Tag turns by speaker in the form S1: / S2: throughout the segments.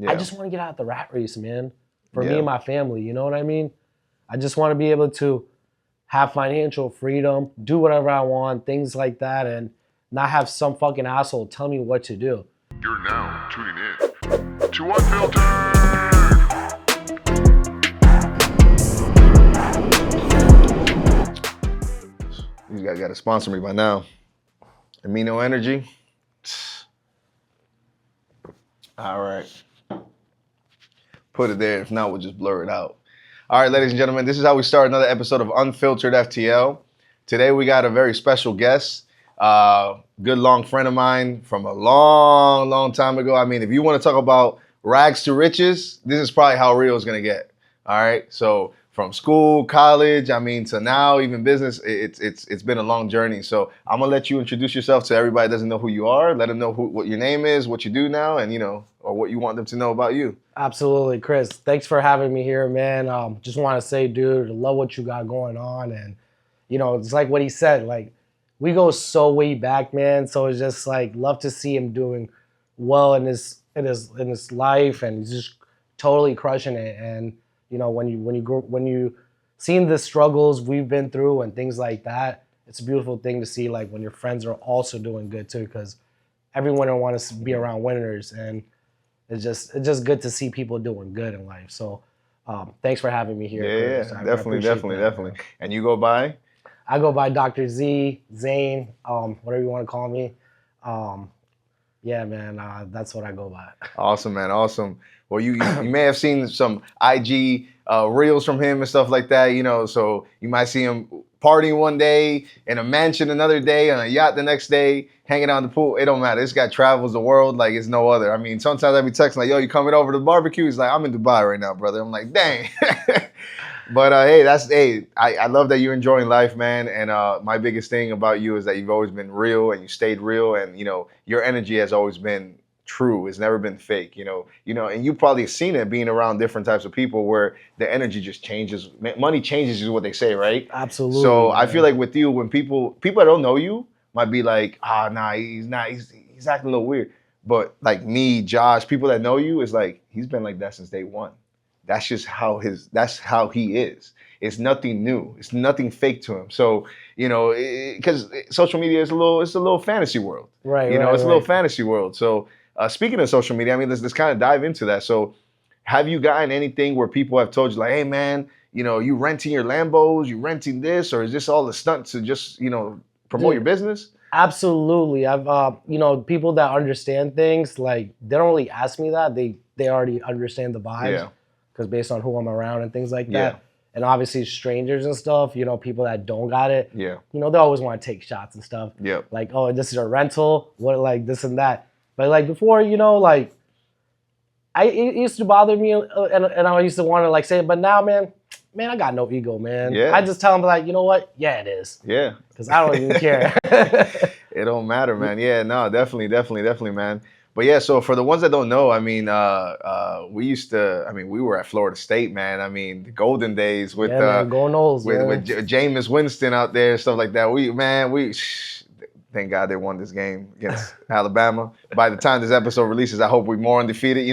S1: Yeah.
S2: I just want to get out of the rat race, man, for me
S1: Yeah.
S2: and my family. You know what I mean? I just want to be able to have financial freedom, do whatever I want, things like that, and not have some fucking asshole tell me what to do.
S3: You're now tuning in to Unfiltered.
S1: You guys got to sponsor me by now. Amino Energy. All right. Put it there. If not, we'll just blur it out. All right, ladies and gentlemen, this is how we start another episode of Unfiltered FTL. Today we got a very special guest, good long friend of mine from a long, long time ago. I mean, if you want to talk about rags to riches, this is probably how real it's going to get. All right, so from school, college, I mean, to now, even business, it's been a long journey. So I'm gonna let you introduce yourself to everybody that doesn't know who you are. Let them know what your name is, what you do now, and or what you want them to know about you.
S2: Absolutely, Chris. Thanks for having me here, man. Just want to say, dude, I love what you got going on, and it's like what he said. Like, we go so way back, man. So it's just like love to see him doing well in his life, and he's just totally crushing it. And when you seen the struggles we've been through and things like that, it's a beautiful thing to see. Like when your friends are also doing good too, because every winner wants to be around winners, and it's just good to see people doing good in life. So thanks for having me here.
S1: Yeah,
S2: Chris.
S1: definitely. And you go by?
S2: I go by Dr. Z, Zain, whatever you want to call me. Yeah, man, that's what I go by.
S1: Awesome, man. Awesome. Well, you may have seen some IG reels from him and stuff like that, so you might see him partying one day, in a mansion another day, on a yacht the next day, hanging out in the pool. It don't matter. This guy travels the world like it's no other. I mean, sometimes I be texting like, yo, you coming over to the barbecue? He's like, I'm in Dubai right now, brother. I'm like, dang. But I love that you're enjoying life, man. And my biggest thing about you is that you've always been real and you stayed real, and your energy has always been true. It's never been fake, and you probably seen it being around different types of people where the energy just changes. Money changes is what they say, right?
S2: Absolutely.
S1: So I feel like with you, when people that don't know you might be like, nah, he's not, he's acting a little weird. But like me, Josh, people that know you, is like, he's been like that since day one. That's just that's how he is. It's nothing new. It's nothing fake to him. So, because social media is it's a little fantasy world.
S2: Right.
S1: It's a little fantasy world. So speaking of social media, I mean, let's kind of dive into that. So have you gotten anything where people have told you like, hey man, you renting your Lambos, you renting this, or is this all a stunt to just, promote your business?
S2: Absolutely. I've people that understand things, like they don't really ask me that. They already understand the vibes.
S1: Yeah.
S2: Because based on who I'm around and things like that.
S1: Yeah.
S2: And obviously strangers and stuff, people that don't got it.
S1: Yeah.
S2: They always want to take shots and stuff.
S1: Yeah.
S2: Like, oh, this is a rental, what, like this and that. But like before, it used to bother me, and I used to want to like say it, but now, man, I got no ego, man.
S1: Yeah.
S2: I just tell them like, you know what? Yeah, it is.
S1: Yeah.
S2: Because I don't even care.
S1: It don't matter, man. Yeah, no, definitely, man. But yeah, so for the ones that don't know, I mean, we were at Florida State, man. I mean, the golden days with
S2: Go Knowles,
S1: with Jameis Winston out there, stuff like that. Thank God they won this game against Alabama. By the time this episode releases, I hope we're more undefeated.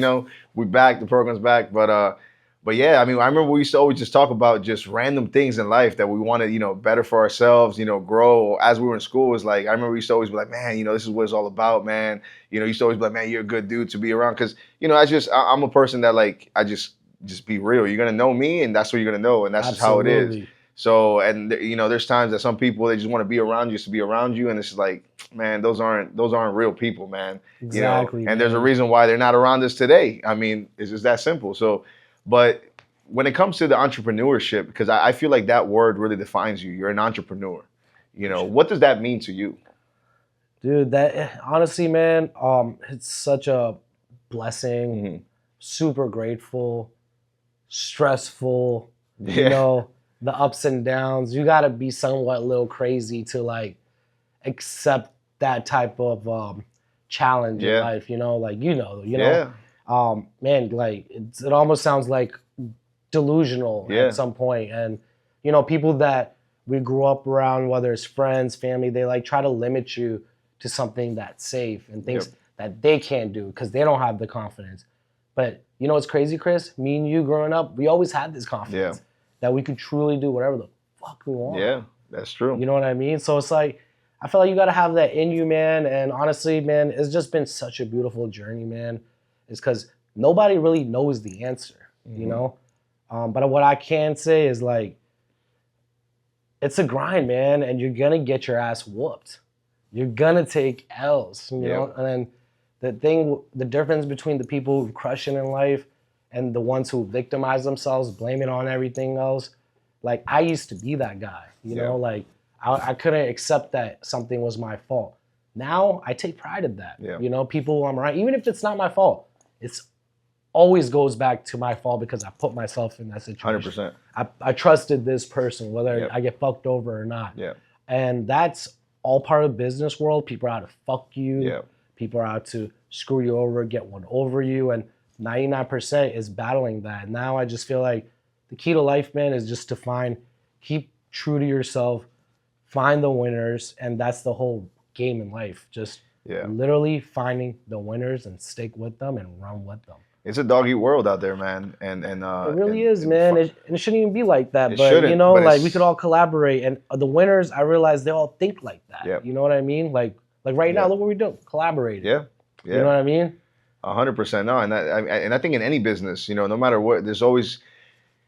S1: We back, the program's back. But yeah, I mean, I remember we used to always just talk about just random things in life that we wanted, better for ourselves, grow. As we were in school, it was like, I remember we used to always be like, man, this is what it's all about, man. You used to always be like, man, you're a good dude to be around. Because, I'm a person that like, I just be real. You're going to know me, and that's what you're going to know. And that's
S2: Absolutely.
S1: just how it is. So, and there's times that some people, they just want to be around you just to be around you. And it's like, man, those aren't real people, man.
S2: Exactly.
S1: And there's a reason why they're not around us today. I mean, it's just that simple. So, but when it comes to the entrepreneurship, because I feel like that word really defines you. You're an entrepreneur. What does that mean to you?
S2: Dude, that honestly, man, it's such a blessing.
S1: Mm-hmm.
S2: Super grateful, stressful,
S1: Yeah.
S2: The ups and downs. You gotta be somewhat a little crazy to like accept that type of challenge in life,
S1: Yeah.
S2: Man, like it almost sounds like delusional at some point. And people that we grew up around, whether it's friends, family, they like try to limit you to something that's safe and things that they can't do because they don't have the confidence. But you know what's crazy, Chris? Me and you growing up, we always had this confidence that we could truly do whatever the fuck we want.
S1: Yeah, that's true.
S2: You know what I mean? So it's like, I feel like you got to have that in you, man. And honestly, man, it's just been such a beautiful journey, man. It's because nobody really knows the answer, you know? But what I can say is like, it's a grind, man. And you're going to get your ass whooped. You're going to take L's, you know? And then the difference between the people who crush it in life and the ones who victimize themselves, blame it on everything else. Like, I used to be that guy, you know? Like, I couldn't accept that something was my fault. Now I take pride in that. You know, people who I'm around, even if it's not my fault, it's always goes back to my fault because I put myself in that situation.
S1: 100%.
S2: I trusted this person, whether I get fucked over or not. And that's all part of the business world. People are out to fuck you. People are out to screw you over, get one over you. And 99% is battling that. Now I just feel like the key to life, man, is just to keep true to yourself, find the winners, and that's the whole game in life. Just literally finding the winners and stick with them and run with them.
S1: It's a dog eat world out there, man. And it
S2: really is, man. It shouldn't even be like that. But you know, like we could all collaborate. And the winners, I realize they all think like that. You know what I mean? Like right now, look what we're doing, collaborating. You know what I mean?
S1: 100%. No, and I think in any business, you know, no matter what, there's always.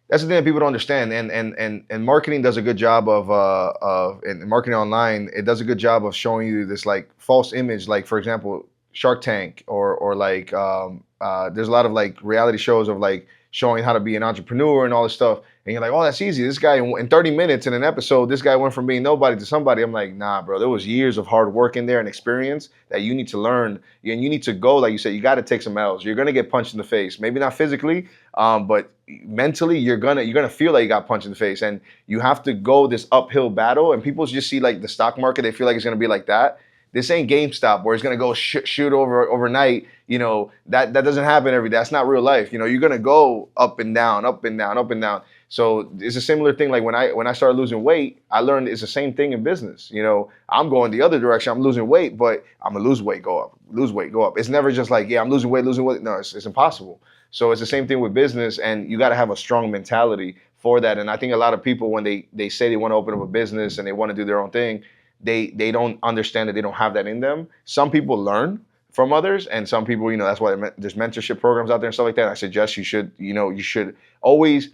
S1: That's the thing that people don't understand, and marketing does a good job of and marketing online. It does a good job of showing you this like false image, like for example, Shark Tank or like there's a lot of like reality shows of like showing how to be an entrepreneur and all this stuff, and you're like, oh, that's easy. This guy in 30 minutes in an episode, this guy went from being nobody to somebody. I'm like, nah, bro. There was years of hard work in there and experience that you need to learn, and you need to go. Like you said, you got to take some L's. You're gonna get punched in the face, maybe not physically, but mentally, you're gonna feel like you got punched in the face, and you have to go this uphill battle. And people just see like the stock market, they feel like it's gonna be like that. This ain't GameStop where it's gonna go shoot overnight. You know, that doesn't happen every day. That's not real life. You know, you're gonna go up and down, up and down, up and down. So it's a similar thing. Like when I started losing weight, I learned it's the same thing in business. You know, I'm going the other direction. I'm losing weight, but I'm gonna lose weight, go up, lose weight, go up. It's never just like, yeah, I'm losing weight. No, it's impossible. So it's the same thing with business, and you got to have a strong mentality for that. And I think a lot of people, when they say they want to open up a business and they want to do their own thing, they don't understand that they don't have that in them. Some people learn from others, and some people, you know, that's why there's mentorship programs out there and stuff like that. I suggest you should always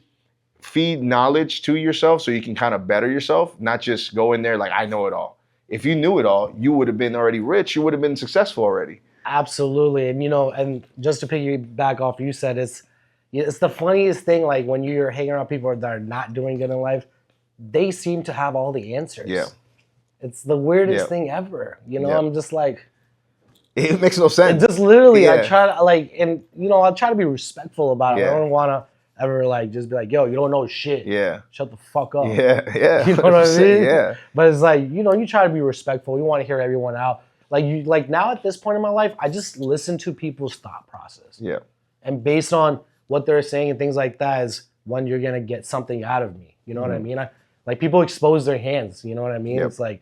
S1: feed knowledge to yourself so you can kind of better yourself, not just go in there like, I know it all. If you knew it all, you would have been already rich. You would have been successful already.
S2: Absolutely. And, you know, and just to piggyback off you said, it's the funniest thing, like when you're hanging around people that are not doing good in life, they seem to have all the answers. It's the weirdest thing ever. You know, I'm just like,
S1: it makes no sense.
S2: It just literally, I try to like, and you know, I'll try to be respectful about it. I don't want to ever like just be like, yo, you don't know shit. Shut the fuck up. You know what I mean? But it's like, you know, you try to be respectful. You want to hear everyone out. Like now at this point in my life, I just listen to people's thought process. And based on what they're saying and things like that is when you're gonna get something out of me. You know what I mean? Like people expose their hands. You know what I mean? It's like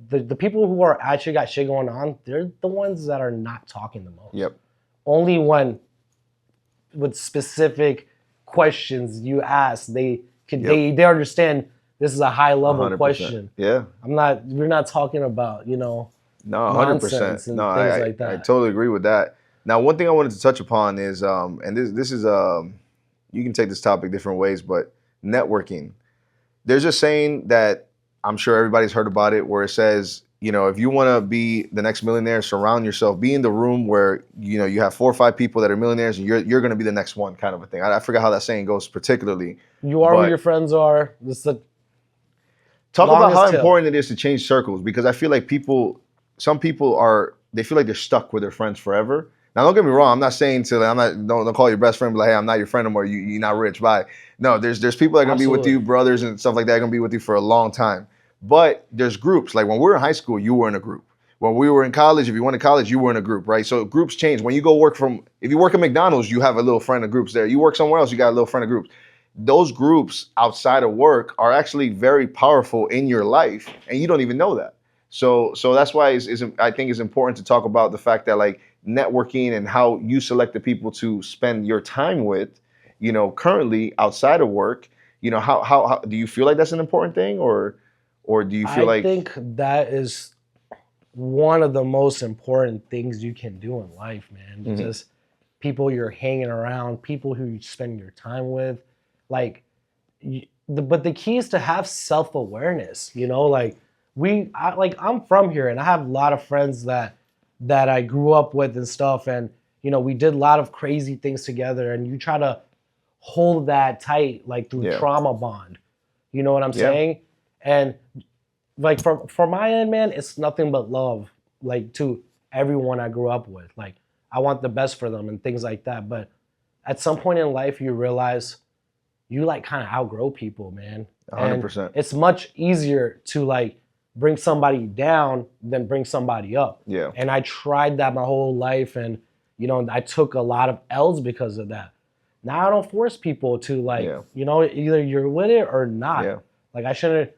S2: the people who are actually got shit going on, they're the ones that are not talking the most. Only when with specific questions you ask, they understand this is a high level 100%. Question. We're not talking about, you know,
S1: no, 100%. No, I totally agree with that. Now, one thing I wanted to touch upon is, and this is, you can take this topic different ways, but networking. There's a saying that I'm sure everybody's heard about it, where it says, you know, if you want to be the next millionaire, surround yourself, be in the room where, you know, you have 4 or 5 people that are millionaires, and you're going to be the next one, kind of a thing. I forgot how that saying goes particularly.
S2: You are where your friends are.
S1: Talk about how important it is to change circles, because I feel like some people they feel like they're stuck with their friends forever. Now, don't get me wrong. I'm not saying don't call your best friend, be like, hey, I'm not your friend anymore. You're not rich. Bye. No, there's people that are going to be with you, brothers and stuff like that, are going to be with you for a long time. But there's groups. Like when we were in high school, you were in a group. When we were in college, if you went to college, you were in a group, right? So groups change. When you go if you work at McDonald's, you have a little friend of groups there. You work somewhere else, you got a little friend of groups. Those groups outside of work are actually very powerful in your life, and you don't even know that. So that's why I think it's important to talk about the fact that, like, networking and how you select the people to spend your time with, you know, currently outside of work, you know, how do you feel like that's an important thing, or do you feel
S2: I
S1: like
S2: think that is one of the most important things you can do in life, man.
S1: Mhm.
S2: Just people you're hanging around, people who you spend your time with. Like, but the key is to have self-awareness, you know, like I'm from here and I have a lot of friends that I grew up with and stuff. And, you know, we did a lot of crazy things together, and you try to hold that tight, like through
S1: Yeah.
S2: trauma bond. You know what I'm
S1: Yeah.
S2: saying? And like for my end, man, it's nothing but love, like to everyone I grew up with. Like I want the best for them and things like that. But at some point in life, you realize you like kind of outgrow people, man. And
S1: 100%?
S2: it's much easier to like bring somebody down than bring somebody up.
S1: Yeah.
S2: And I tried that my whole life, and you know, I took a lot of L's because of that. Now I don't force people to like,
S1: Yeah.
S2: you know, either you're with it or not.
S1: Yeah.
S2: Like I shouldn't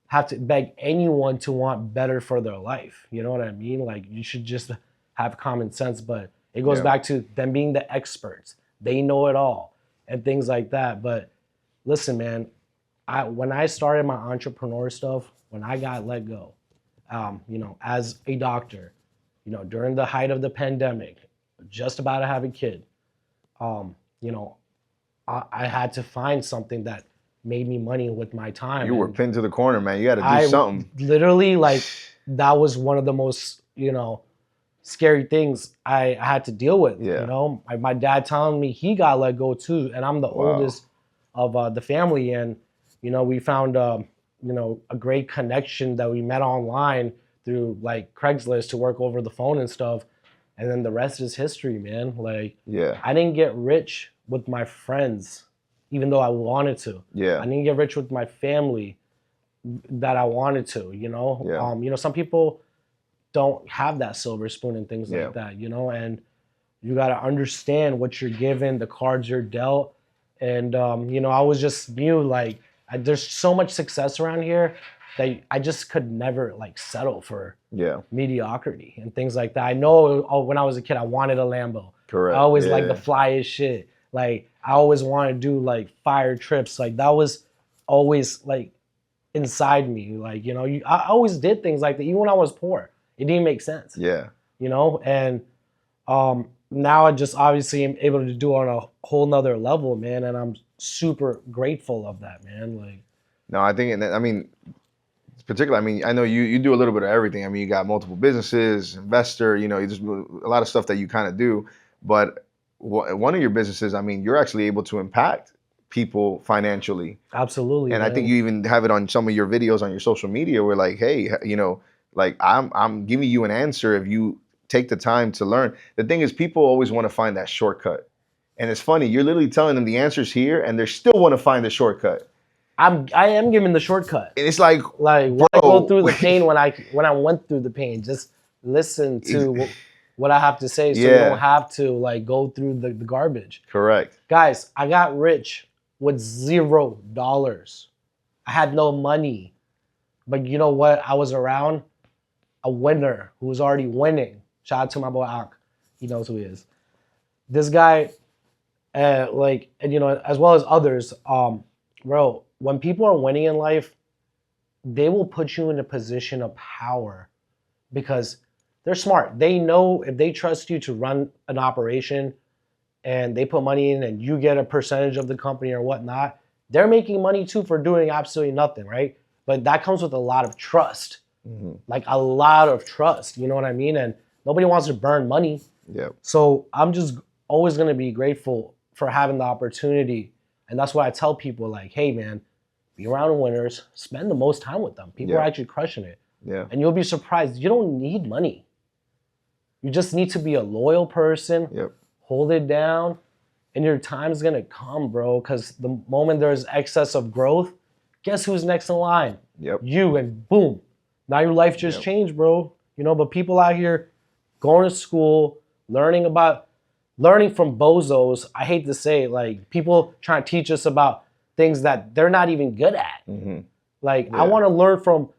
S2: have to beg anyone to want better for their life. You know what I mean? Like you should just have common sense, but it goes
S1: Yeah.
S2: back to them being the experts. They know it all and things like that. But listen, man, when I started my entrepreneur stuff, when I got let go, you know, as a doctor, you know, during the height of the pandemic, just about to have a kid, you know, I had to find something that made me money with my time.
S1: You were
S2: And
S1: pinned to the corner, man. You got to do
S2: I
S1: something.
S2: literally, like, that was one of the most, you know, scary things I had to deal with.
S1: Yeah.
S2: You know, my dad telling me he got let go too, and I'm the
S1: Wow.
S2: oldest of the family, and you know, we found you know, a great connection that we met online through like Craigslist to work over the phone and stuff, and then the rest is history, man. Like,
S1: Yeah.
S2: I didn't get rich with my friends, even though I wanted to.
S1: Yeah.
S2: I didn't get rich with my family that I wanted to, you know?
S1: Yeah.
S2: You know, some people don't have that silver spoon and things
S1: Yeah.
S2: like that, you know? And you got to understand what you're given, the cards you're dealt. And, you know, I was just knew like, there's so much success around here that I just could never like settle for
S1: Yeah.
S2: mediocrity and things like that. I know when I was a kid, I wanted a Lambo.
S1: Correct.
S2: I always
S1: Yeah.
S2: liked the flyest shit. Like I always wanted to do like fire trips. Like that was always like inside me. Like, you know, I always did things like that. Even when I was poor, it didn't make sense.
S1: Yeah.
S2: You know, and now I just obviously am able to do it on a whole nother level, man. And I'm super grateful of that, man. Like,
S1: No, I think, I mean, particularly, I mean, I know you do a little bit of everything. I mean, you got multiple businesses, investor, you know, you just a lot of stuff that you kind of do. But one of your businesses, I mean, you're actually able to impact people financially.
S2: absolutely.
S1: And
S2: man.
S1: I think you even have it on some of your videos on your social media where like, hey, you know, like I'm giving you an answer if you take the time to learn. The thing is, people always want to find that shortcut. And it's funny, you're literally telling them the answer's here and they still want to find the shortcut.
S2: I am giving the shortcut.
S1: And it's like
S2: why go through the pain when I went through the pain? Just listen to what I have to say, so you
S1: Yeah.
S2: don't have to like go through the garbage.
S1: Correct.
S2: Guys, I got rich with $0. I had no money, but you know what? I was around a winner who was already winning. Shout out to my boy Ak. He knows who he is. This guy, like, and you know, as well as others, bro. When people are winning in life, they will put you in a position of power because they're smart. They know if they trust you to run an operation and they put money in and you get a percentage of the company or whatnot, they're making money too for doing absolutely nothing, right? But that comes with a lot of trust, like a lot of trust, you know what I mean? And nobody wants to burn money.
S1: Yeah.
S2: So I'm just always going to be grateful for having the opportunity. And that's why I tell people like, hey man, be around winners, spend the most time with them. People
S1: Yeah.
S2: are actually crushing it.
S1: Yeah.
S2: And you'll be surprised. You don't need money. You just need to be a loyal person,
S1: Yep.
S2: hold it down, and your time's gonna come, bro. Because the moment there's excess of growth, guess who's next in line?
S1: Yep.
S2: You, and boom. Now your life just
S1: Yep.
S2: changed, bro. You know, but people out here going to school, learning from bozos. I hate to say it, like people trying to teach us about things that they're not even good at.
S1: Mm-hmm.
S2: Like
S1: Yeah.
S2: I want to learn from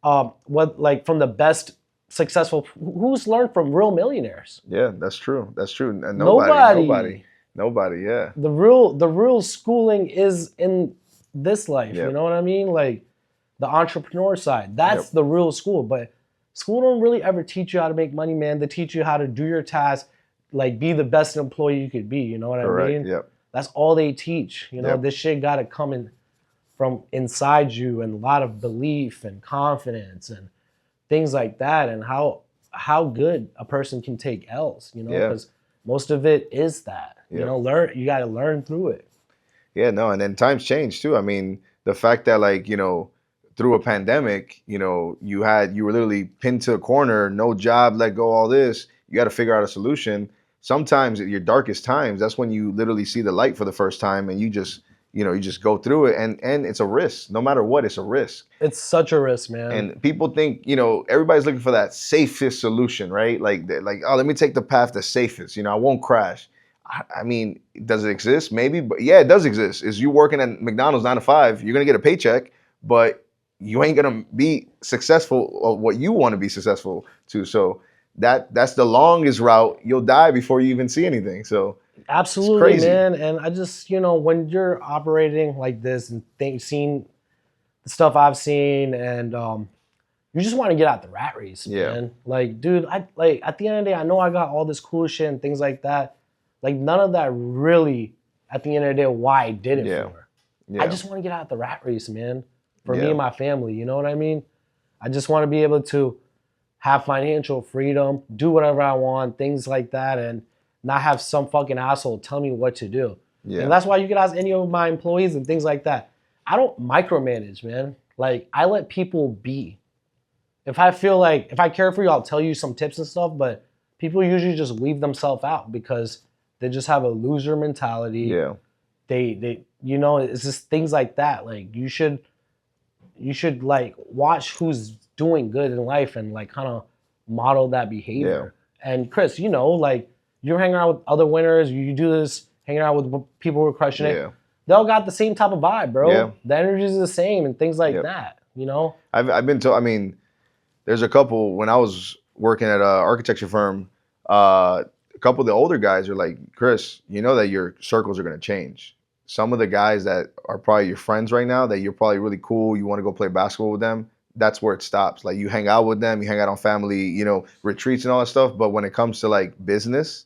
S2: from the best successful. Who's learned from real millionaires?
S1: Yeah, that's true. That's true. And
S2: Nobody.
S1: nobody. Yeah,
S2: The real schooling is in this life.
S1: Yep.
S2: You know what I mean? Like the entrepreneur side. That's
S1: Yep.
S2: the real school. But school don't really ever teach you how to make money, man. They teach you how to do your tasks, like be the best employee you could be. You know what
S1: correct.
S2: I mean?
S1: Yep.
S2: That's all they teach. You know,
S1: Yep.
S2: this shit got to come in from inside you, and a lot of belief and confidence and things like that, and how good a person can take L's. You know,
S1: Yeah.
S2: because most of it is that.
S1: Yeah.
S2: You know, you got to learn through it.
S1: Yeah, no, and then times change too. I mean, the fact that like, through a pandemic, you were literally pinned to a corner, no job, let go, all this. You got to figure out a solution. Sometimes at your darkest times, that's when you literally see the light for the first time, and you just go through it, and it's a risk. No matter what, it's a risk.
S2: It's such a risk, man.
S1: And people think, everybody's looking for that safest solution, right? Like, oh, let me take the path that's safest. I won't crash. I mean, does it exist? Maybe, but yeah, it does exist. Is you working at McDonald's 9 to 5, you're gonna get a paycheck, but you ain't gonna be successful or what you want to be successful to. So that's the longest route. You'll die before you even see anything. So
S2: absolutely,
S1: crazy.
S2: man. And I just, when you're operating like this and seeing the stuff I've seen, and you just want to get out the rat race,
S1: Yeah.
S2: man. Like, dude, at the end of the day, I know I got all this cool shit and things like that. Like, none of that really, at the end of the day, why I did it for.
S1: Yeah.
S2: I just want to get out the rat race, man, for me
S1: Yeah.
S2: and my family. You know what I mean? I just want to be able to have financial freedom, do whatever I want, things like that, and not have some fucking asshole tell me what to do.
S1: Yeah.
S2: And that's why you can ask any of my employees and things like that. I don't micromanage, man. Like, I let people be. If I care for you, I'll tell you some tips and stuff, but people usually just leave themselves out because they just have a loser mentality.
S1: Yeah.
S2: They it's just things like that. Like, you should like watch who's doing good in life and like kind of model that behavior. Yeah. And Chris, like, you're hanging out with other winners, you do this, hanging out with people who are crushing it. They all got the same type of vibe, bro.
S1: Yeah.
S2: The energy is the same and things like that,
S1: I've been told, I mean, there's a couple, when I was working at an architecture firm, a couple of the older guys are like, Chris, you know that your circles are going to change. Some of the guys that are probably your friends right now, that you're probably really cool, you want to go play basketball with them, that's where it stops. Like, you hang out with them, you hang out on family, retreats and all that stuff. But when it comes to like business,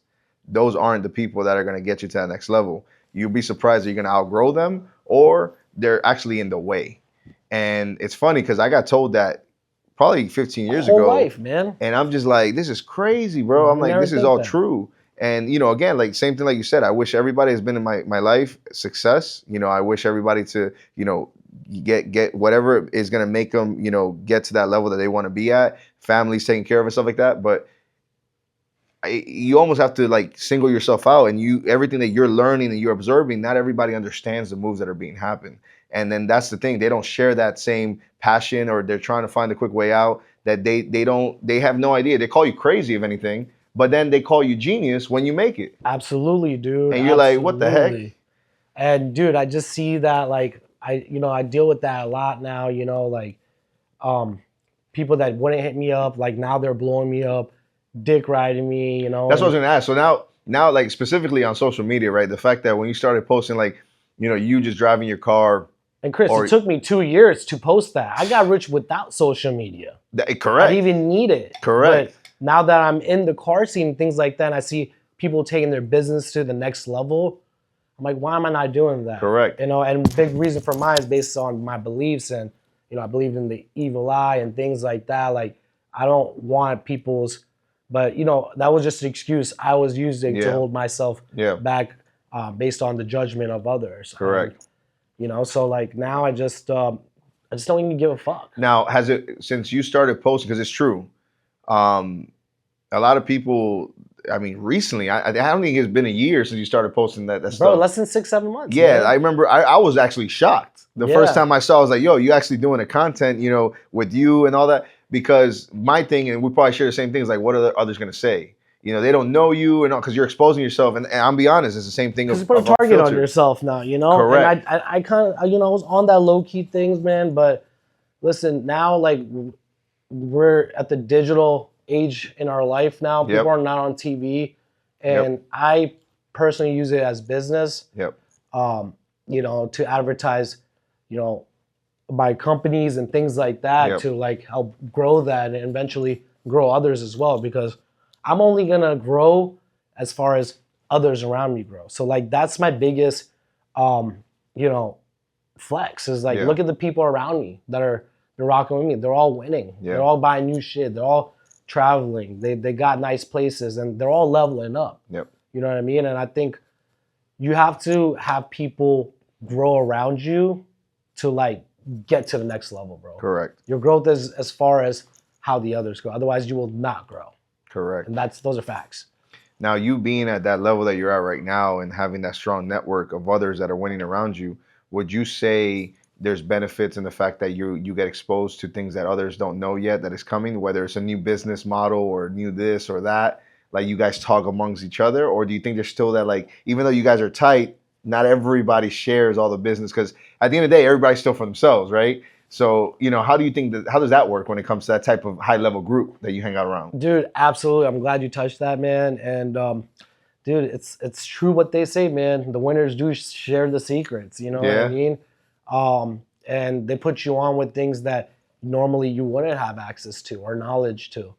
S1: those aren't the people that are going to get you to that next level. You'll be surprised that you're going to outgrow them, or they're actually in the way. And it's funny because I got told that probably 15 years ago.
S2: Whole life, man.
S1: And I'm just like, this is crazy, bro. I'm like, this is all true. And, again, like, same thing like you said, I wish everybody has been in my life success. I wish everybody to, get whatever is going to make them, get to that level that they want to be at, families taking care of and stuff like that. But you almost have to like single yourself out, and everything that you're learning and you're observing, not everybody understands the moves that are being happen. And then that's the thing, they don't share that same passion, or they're trying to find a quick way out, that they have no idea. They call you crazy, if anything, but then they call you genius when you make it.
S2: Absolutely, dude.
S1: And you're like, what the heck?
S2: And dude, I just see that, like, I deal with that a lot now, like people that wouldn't hit me up, like now they're blowing me up, dick riding me,
S1: That's what I was gonna ask. So now like specifically on social media, right? The fact that when you started posting, like, you just driving your car.
S2: And Chris, it took me 2 years to post that. I got rich without social media.
S1: Correct.
S2: I didn't even need it.
S1: Correct.
S2: But now that I'm in the car scene, things like that, and I see people taking their business to the next level, I'm like, why am I not doing that?
S1: Correct.
S2: And big reason for mine is based on my beliefs, and I believe in the evil eye and things like that. Like, I don't want people's, but that was just an excuse I was using to hold myself back based on the judgment of others.
S1: Correct.
S2: So like now I just don't even give a fuck.
S1: Now, has it, since you started posting, because it's true, a lot of people, I mean, recently, I don't think it's been a year since you started posting that stuff.
S2: Bro, less than 6-7 months.
S1: Yeah,
S2: man.
S1: I remember I was actually shocked. The first time I saw, I was like, yo, you actually doing the content, with you and all that. Because my thing, and we probably share the same things, like, what are the others going to say? They don't know you, and because you're exposing yourself. And I'll be honest, it's the same thing.
S2: Because you put a target on yourself now,
S1: Correct.
S2: And I kind of, I was on that low key things, man. But listen, now like we're at the digital age in our life now.
S1: Yep.
S2: People are not on TV, and I personally use it as business.
S1: Yep.
S2: You know, to advertise, you know, by companies and things like that
S1: Yep.
S2: to like help grow that and eventually grow others as well, because I'm only gonna grow as far as others around me grow. So like that's my biggest you know, flex is like,
S1: Yeah.
S2: look at the people around me that are they're rocking with me. They're all winning.
S1: Yeah.
S2: They're all buying new shit. They're all traveling. They got nice places and they're all leveling up.
S1: Yep.
S2: You know what I mean? And I think you have to have people grow around you to like get to the next level, bro.
S1: Correct.
S2: Your growth is as far as how the others grow. Otherwise, you will not grow.
S1: Correct.
S2: And those are facts.
S1: Now, you being at that level that you're at right now and having that strong network of others that are winning around you, would you say there's benefits in the fact that you get exposed to things that others don't know yet that is coming, whether it's a new business model or new this or that? Like you guys talk amongst each other, or do you think there's still that, like, even though you guys are tight, not everybody shares all the business? Because at the end of the day, everybody's still for themselves, right? So, you know, how do you think that, how does that work when it comes to that type of high level group that you hang out around?
S2: Dude, absolutely. I'm glad you touched that, man. And dude, it's true what they say, man. The winners do share the secrets. You know what I mean? And they put you on with things that normally you wouldn't have access to or knowledge to.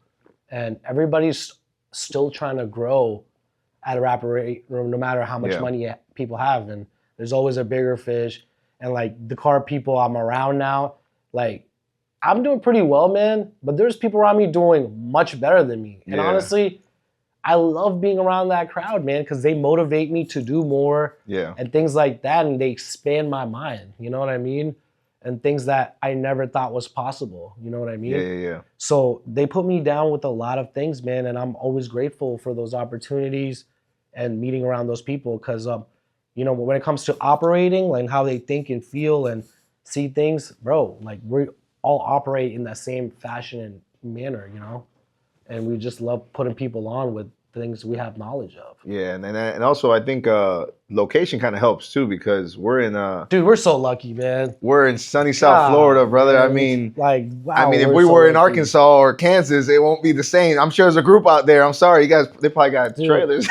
S2: And everybody's still trying to grow at a rapid rate, no matter how much money people have. And there's always a bigger fish. And like the car people I'm around now, like I'm doing pretty well, man. But there's people around me doing much better than me. And honestly, I love being around that crowd, man, because they motivate me to do more and things like that. And they expand my mind, you know what I mean? And things that I never thought was possible, you know what I mean?
S1: Yeah.
S2: So they put me down with a lot of things, man. And I'm always grateful for those opportunities and meeting around those people. Because, you know, when it comes to operating, like how they think and feel and see things, bro, like we all operate in that same fashion and manner, you know? And we just love putting people on with things we have knowledge of.
S1: Yeah, and also I think location kind of helps too, because we're in
S2: Dude, we're so lucky, man.
S1: we're in sunny South Florida, brother.
S2: Man,
S1: I mean,
S2: like, wow,
S1: I mean, if
S2: we're
S1: we
S2: so
S1: were in
S2: lucky.
S1: Arkansas or Kansas, it won't be the same. I'm sure there's a group out there. I'm sorry, you guys, they probably got trailers.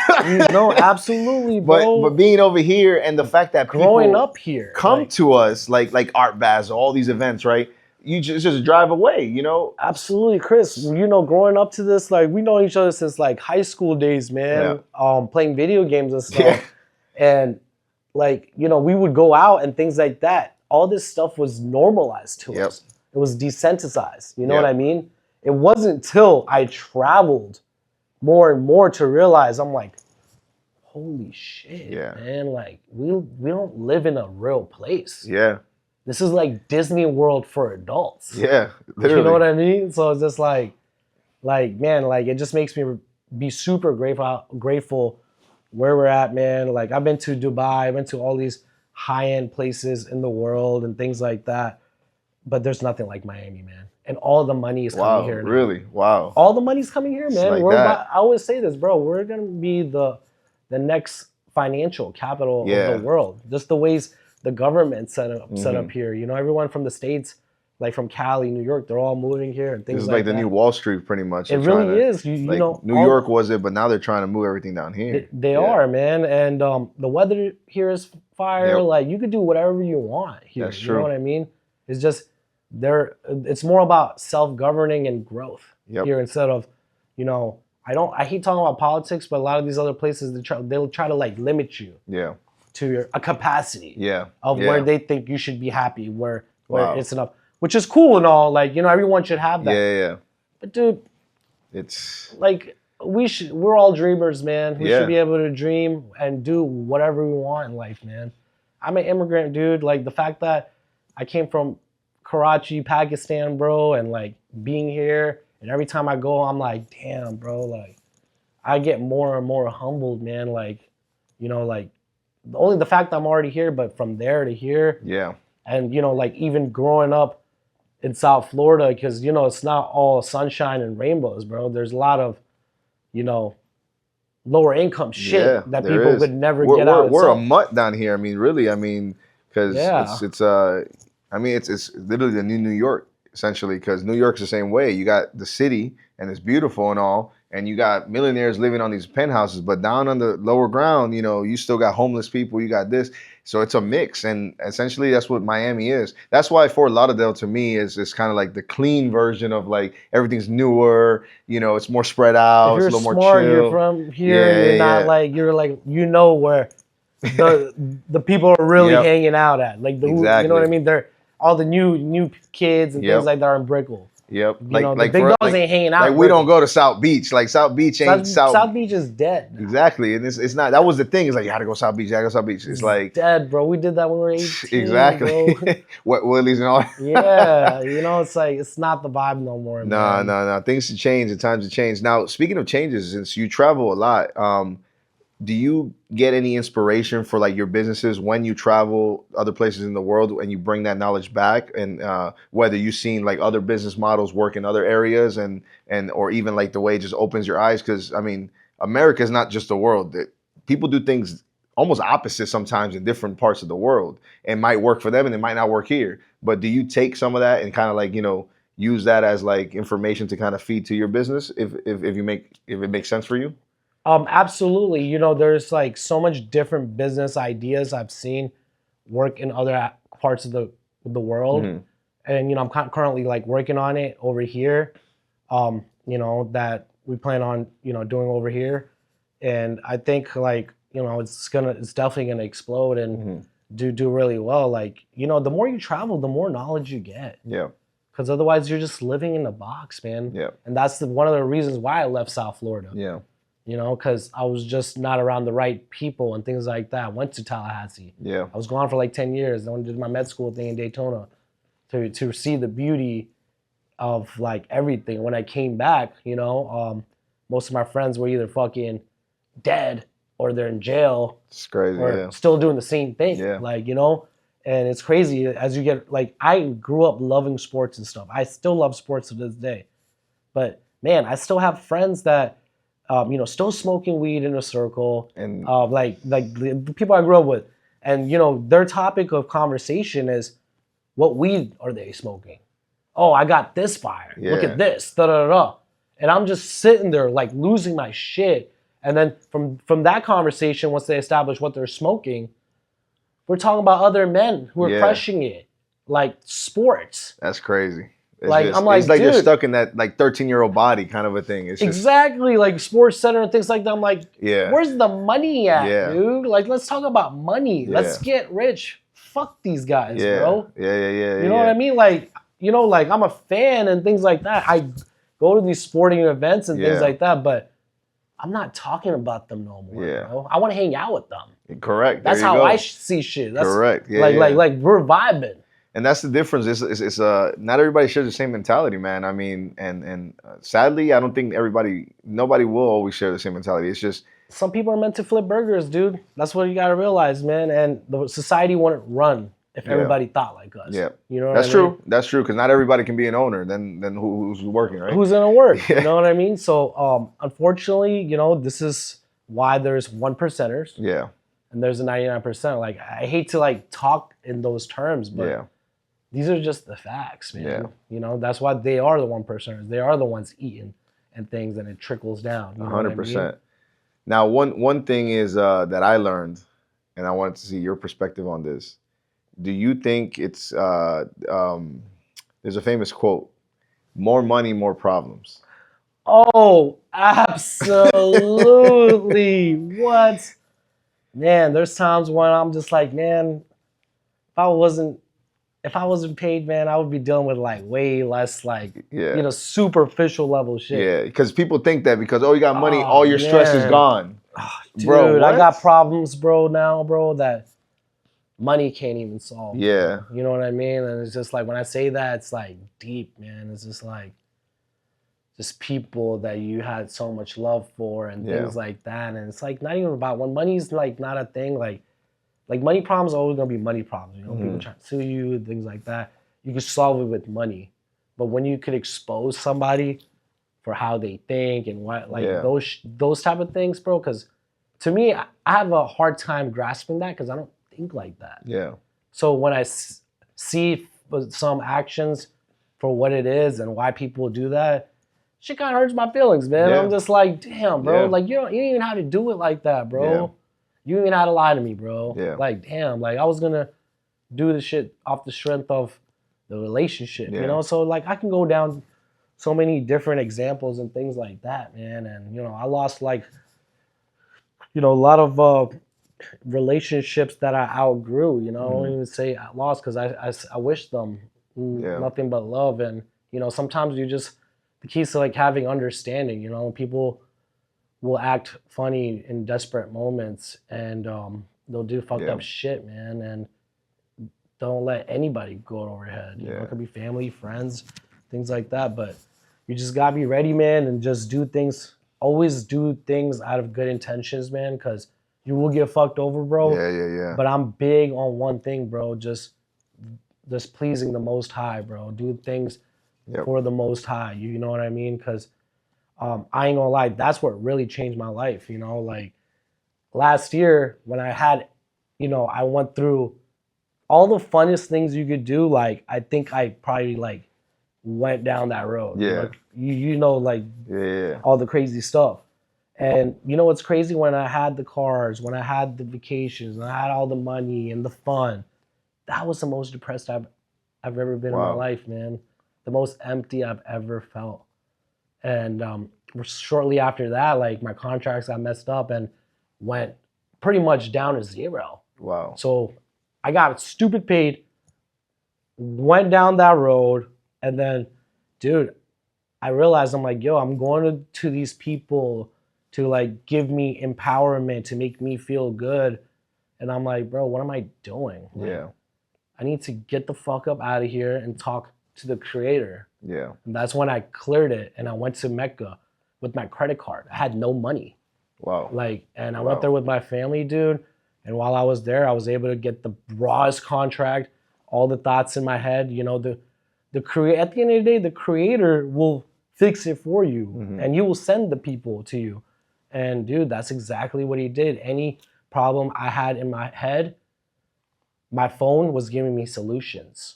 S2: No, absolutely, bro.
S1: But being over here and the fact that
S2: growing
S1: people
S2: up here
S1: come
S2: like,
S1: to us like Art Basel, all these events, right? You just drive away, you know?
S2: Absolutely, Chris. You know, growing up to this, like we know each other since like high school days, man. Playing video games and stuff.
S1: Yeah.
S2: And like, you know, we would go out and things like that. All this stuff was normalized to us. It was desensitized. You know what I mean? It wasn't until I traveled more and more to realize I'm like, holy shit, man. Like we don't live in a real place.
S1: Yeah.
S2: This is like Disney World for adults.
S1: Yeah, literally.
S2: You know what I mean? So it's just like man, like it just makes me be super grateful where we're at, man. Like I've been to Dubai, I've been to all these high-end places in the world and things like that. But there's nothing like Miami, man. And all the money is coming here now.
S1: Really? Wow.
S2: All the money's coming here, man.
S1: Like
S2: I always say this, bro. We're gonna be the next financial capital of the world. Just the ways the government set up here. You know, everyone from the States, like from Cali, New York, they're all moving here and things
S1: This is
S2: like
S1: the
S2: that.
S1: new Wall Street, pretty much.
S2: It really is. You know,
S1: New York was it, but now they're trying to move everything down here.
S2: They are, man. And the weather here is fire. Like you could do whatever you want here.
S1: That's
S2: you
S1: true.
S2: know what I mean? It's just it's more about self-governing and growth here instead of, you know, I hate talking about politics, but a lot of these other places they'll try to like limit you. To a capacity of where they think you should be happy, where it's enough, which is cool and all. Like, you know, everyone should have that. But dude,
S1: it's
S2: like we're all dreamers, man. We should be able to dream and do whatever we want in life, man. I'm an immigrant, dude. Like the fact that I came from Karachi, Pakistan, bro, and like being here, and every time I go, I'm like, damn, bro, like I get more and more humbled, man. Like, you know, like only the fact that I'm already here, but from there to here. And, you know, like even growing up in South Florida, because, you know, it's not all sunshine and rainbows, bro. There's a lot of, you know, lower income shit that people would never get out.
S1: We're a mutt down here. I mean, really, I mean, because it's literally the new New York. essentially, because New York's the same way. You got the city, and it's beautiful and all, and you got millionaires living on these penthouses, but down on the lower ground, you know, you still got homeless people. You got this, so it's a mix, and essentially that's what Miami is. That's why Fort Lauderdale to me is kind of like the clean version of like everything's newer. You know, it's more spread
S2: If
S1: out. It's
S2: you're
S1: a little more
S2: smart,
S1: chill.
S2: you're from here.
S1: Yeah,
S2: You're not
S1: yeah.
S2: like you know where the people are really
S1: Yep.
S2: hanging out at. Like you know what I
S1: Exactly.
S2: mean? They're all the new kids and
S1: Yep.
S2: things like that are in Brickell.
S1: Yep.
S2: You know, the big dogs ain't hanging out.
S1: Like
S2: in
S1: we don't
S2: Brickell.
S1: go to South Beach. Like South Beach ain't
S2: South Beach is dead. Now.
S1: Exactly, and it's not. That was the thing. It's like you had to go South Beach. You had to go South Beach. It's like
S2: dead, bro. We did that when we were 18.
S1: exactly.
S2: Bro.
S1: Wet Willies and all.
S2: Yeah, you know, it's like it's not the vibe no more.
S1: No. Things should change. The times have changed. Now, speaking of changes, since you travel a lot, do you get any inspiration for like your businesses when you travel other places in the world and you bring that knowledge back? And whether you've seen like other business models work in other areas and or even like the way it just opens your eyes? Because I mean, America is not just the world. People do things almost opposite sometimes in different parts of the world. It might work for them and it might not work here. But do you take some of that and kind of like, you know, use that as like information to kind of feed to your business if it makes sense for you?
S2: Absolutely. You know, there's like so much different business ideas I've seen work in other parts of the world, and you know, I'm currently like working on it over here. You know, that we plan on doing over here, and I think like it's definitely gonna explode and do really well. Like you know, the more you travel, the more knowledge you get.
S1: Yeah.
S2: Because otherwise, you're just living in a box, man.
S1: Yeah.
S2: And that's one of the reasons why I left South Florida.
S1: Yeah.
S2: You know, because I was just not around the right people and things like that. I went to Tallahassee.
S1: Yeah.
S2: I was gone for like 10 years. I did my med school thing in Daytona to see the beauty of like everything. When I came back, most of my friends were either fucking dead or they're in jail.
S1: It's crazy,
S2: or still doing the same thing.
S1: Yeah.
S2: Like, and it's crazy as you get, like, I grew up loving sports and stuff. I still love sports to this day. But man, I still have friends that, still smoking weed in a circle, and like the people I grew up with, and their topic of conversation is, what weed are they smoking? Oh, I got this fire. Yeah. Look at this. Da da da. And I'm just sitting there like losing my shit. And then from that conversation, once they establish what they're smoking, we're talking about other men who are crushing it, like sports.
S1: That's crazy. It's
S2: It's
S1: like
S2: dude,
S1: they're stuck in that like 13-year-old body kind of a thing. It's
S2: exactly just, like Sports Center and things like that. I'm like, where's the money at, dude? Like, let's talk about money. Yeah. Let's get rich. Fuck these guys, bro.
S1: Yeah.
S2: You know what I mean? Like, like I'm a fan and things like that. I go to these sporting events and things like that, but I'm not talking about them no more, bro. I want to hang out with them.
S1: Correct.
S2: That's how I see shit. That's
S1: correct.
S2: Yeah, like we're vibing.
S1: And that's the difference. It's not everybody shares the same mentality, man. I mean, and sadly, I don't think nobody will always share the same mentality. It's just
S2: some people are meant to flip burgers, dude. That's what you got to realize, man. And the society wouldn't run if everybody thought like us.
S1: Yeah,
S2: you know
S1: that's
S2: what I mean?
S1: True. That's true. Because not everybody can be an owner. Then who's working, right?
S2: Who's gonna work? You know what I mean? So unfortunately, this is why there's 1%ers.
S1: Yeah.
S2: And there's a 99%. Like, I hate to like talk in those terms, but these are just the facts, man.
S1: Yeah.
S2: That's why they are the 1%ers. They are the ones eating and things, and it trickles down.
S1: 100%.
S2: I mean?
S1: Now, one thing is that I learned, and I wanted to see your perspective on this. Do you think it's there's a famous quote, more money, more problems?
S2: Oh, absolutely. What? Man, there's times when I'm just like, man, if I wasn't paid, man, I would be dealing with like way less like superficial level shit.
S1: Yeah, because people think that because you got money, all your stress is gone.
S2: Dude, bro, I got problems, bro, that money can't even solve.
S1: Yeah.
S2: You know what I mean? And it's just like when I say that, it's like deep, man. It's just like people that you had so much love for and things like that. And it's like not even about when money's like not a thing, like money problems are always gonna be money problems. People trying to sue you, things like that. You can solve it with money. But when you could expose somebody for how they think and what those type of things, bro, because to me, I have a hard time grasping that because I don't think like that.
S1: Yeah.
S2: So when I see some actions for what it is and why people do that, shit kind of hurts my feelings, man.
S1: Yeah.
S2: I'm just like, damn, bro.
S1: Yeah.
S2: Like, you don't even have to do it like that, bro.
S1: Yeah.
S2: You don't even have to lie to me, bro.
S1: Yeah.
S2: Like, damn, like I was gonna do the shit off the strength of the relationship,
S1: Yeah.
S2: you know? So like I can go down so many different examples and things like that, man. And, you know, I lost like, you know, a lot of relationships that I outgrew, you know, I don't even say I lost because I wish them
S1: Yeah.
S2: nothing but love. And, you know, sometimes you just, the key is to like having understanding, you know, people will act funny in desperate moments and they'll do fucked
S1: Yeah.
S2: up shit, man. And don't let anybody go over your head. You know,
S1: Yeah.
S2: it could be family, friends, things like that. But you just gotta be ready, man, and just do things. Always do things out of good intentions, man, because you will get fucked over, bro.
S1: Yeah.
S2: But I'm big on one thing, bro. Just pleasing the Most High, bro. Do things
S1: Yep.
S2: for the Most High. You know what I mean? Because I ain't gonna lie, that's what really changed my life. You know, like last year when I had, you know, I went through all the funnest things you could do. Like I think I probably like went down that road.
S1: Yeah.
S2: Like, you know, like
S1: Yeah.
S2: all the crazy stuff. And you know what's crazy? When I had the cars, when I had the vacations, when I had all the money and the fun, that was the most depressed I've ever been in my
S1: Wow.
S2: life, man. The most empty I've ever felt. And shortly after that, like my contracts got messed up and went pretty much down to zero.
S1: Wow.
S2: So I got stupid paid, went down that road, and then, dude, I realized I'm like, yo, I'm going to these people to like give me empowerment, to make me feel good. And I'm like, bro, what am I doing? Like,
S1: Yeah.
S2: I need to get the fuck up out of here and talk to the creator.
S1: Yeah.
S2: And that's when I cleared it and I went to Mecca with my credit card. I had no money.
S1: Wow.
S2: Like, and I
S1: Wow.
S2: went there with my family, dude. And while I was there, I was able to get the rawest contract, all the thoughts in my head. You know, at the end of the day, the creator will fix it for you and he will send the people to you. And dude, that's exactly what he did. Any problem I had in my head, my phone was giving me solutions.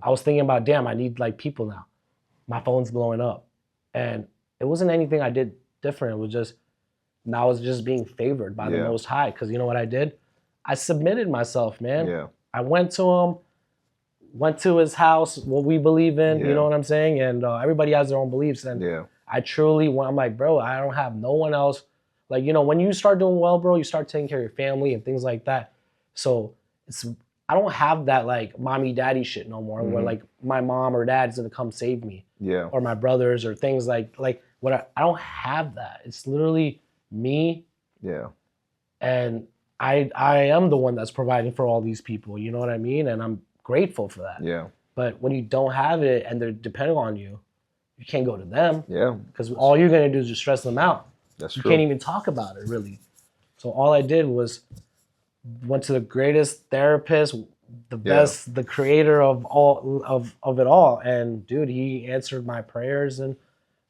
S2: I was thinking about, damn, I need like people now. My phone's blowing up. And it wasn't anything I did different. It was just, now I was just being favored by the
S1: Yeah.
S2: Most High. Because you know what I did? I submitted myself, man.
S1: Yeah.
S2: I went to him, went to his house, what we believe in,
S1: Yeah.
S2: you know what I'm saying? And everybody has their own beliefs. And
S1: Yeah.
S2: I truly went, I'm like, bro, I don't have no one else. Like, you know, when you start doing well, bro, you start taking care of your family and things like that. So I don't have that like mommy daddy shit no more where like my mom or dad's gonna come save me.
S1: Yeah.
S2: Or my brothers or things like what I don't have that. It's literally me.
S1: Yeah.
S2: And I am the one that's providing for all these people, you know what I mean? And I'm grateful for that.
S1: Yeah.
S2: But when you don't have it and they're depending on you, you can't go to them
S1: Yeah.
S2: because all you're gonna do is just stress them out.
S1: That's
S2: You
S1: true.
S2: can't even talk about it really. So all I did was went to the greatest therapist, the best, the creator of all of it all. And dude, he answered my prayers and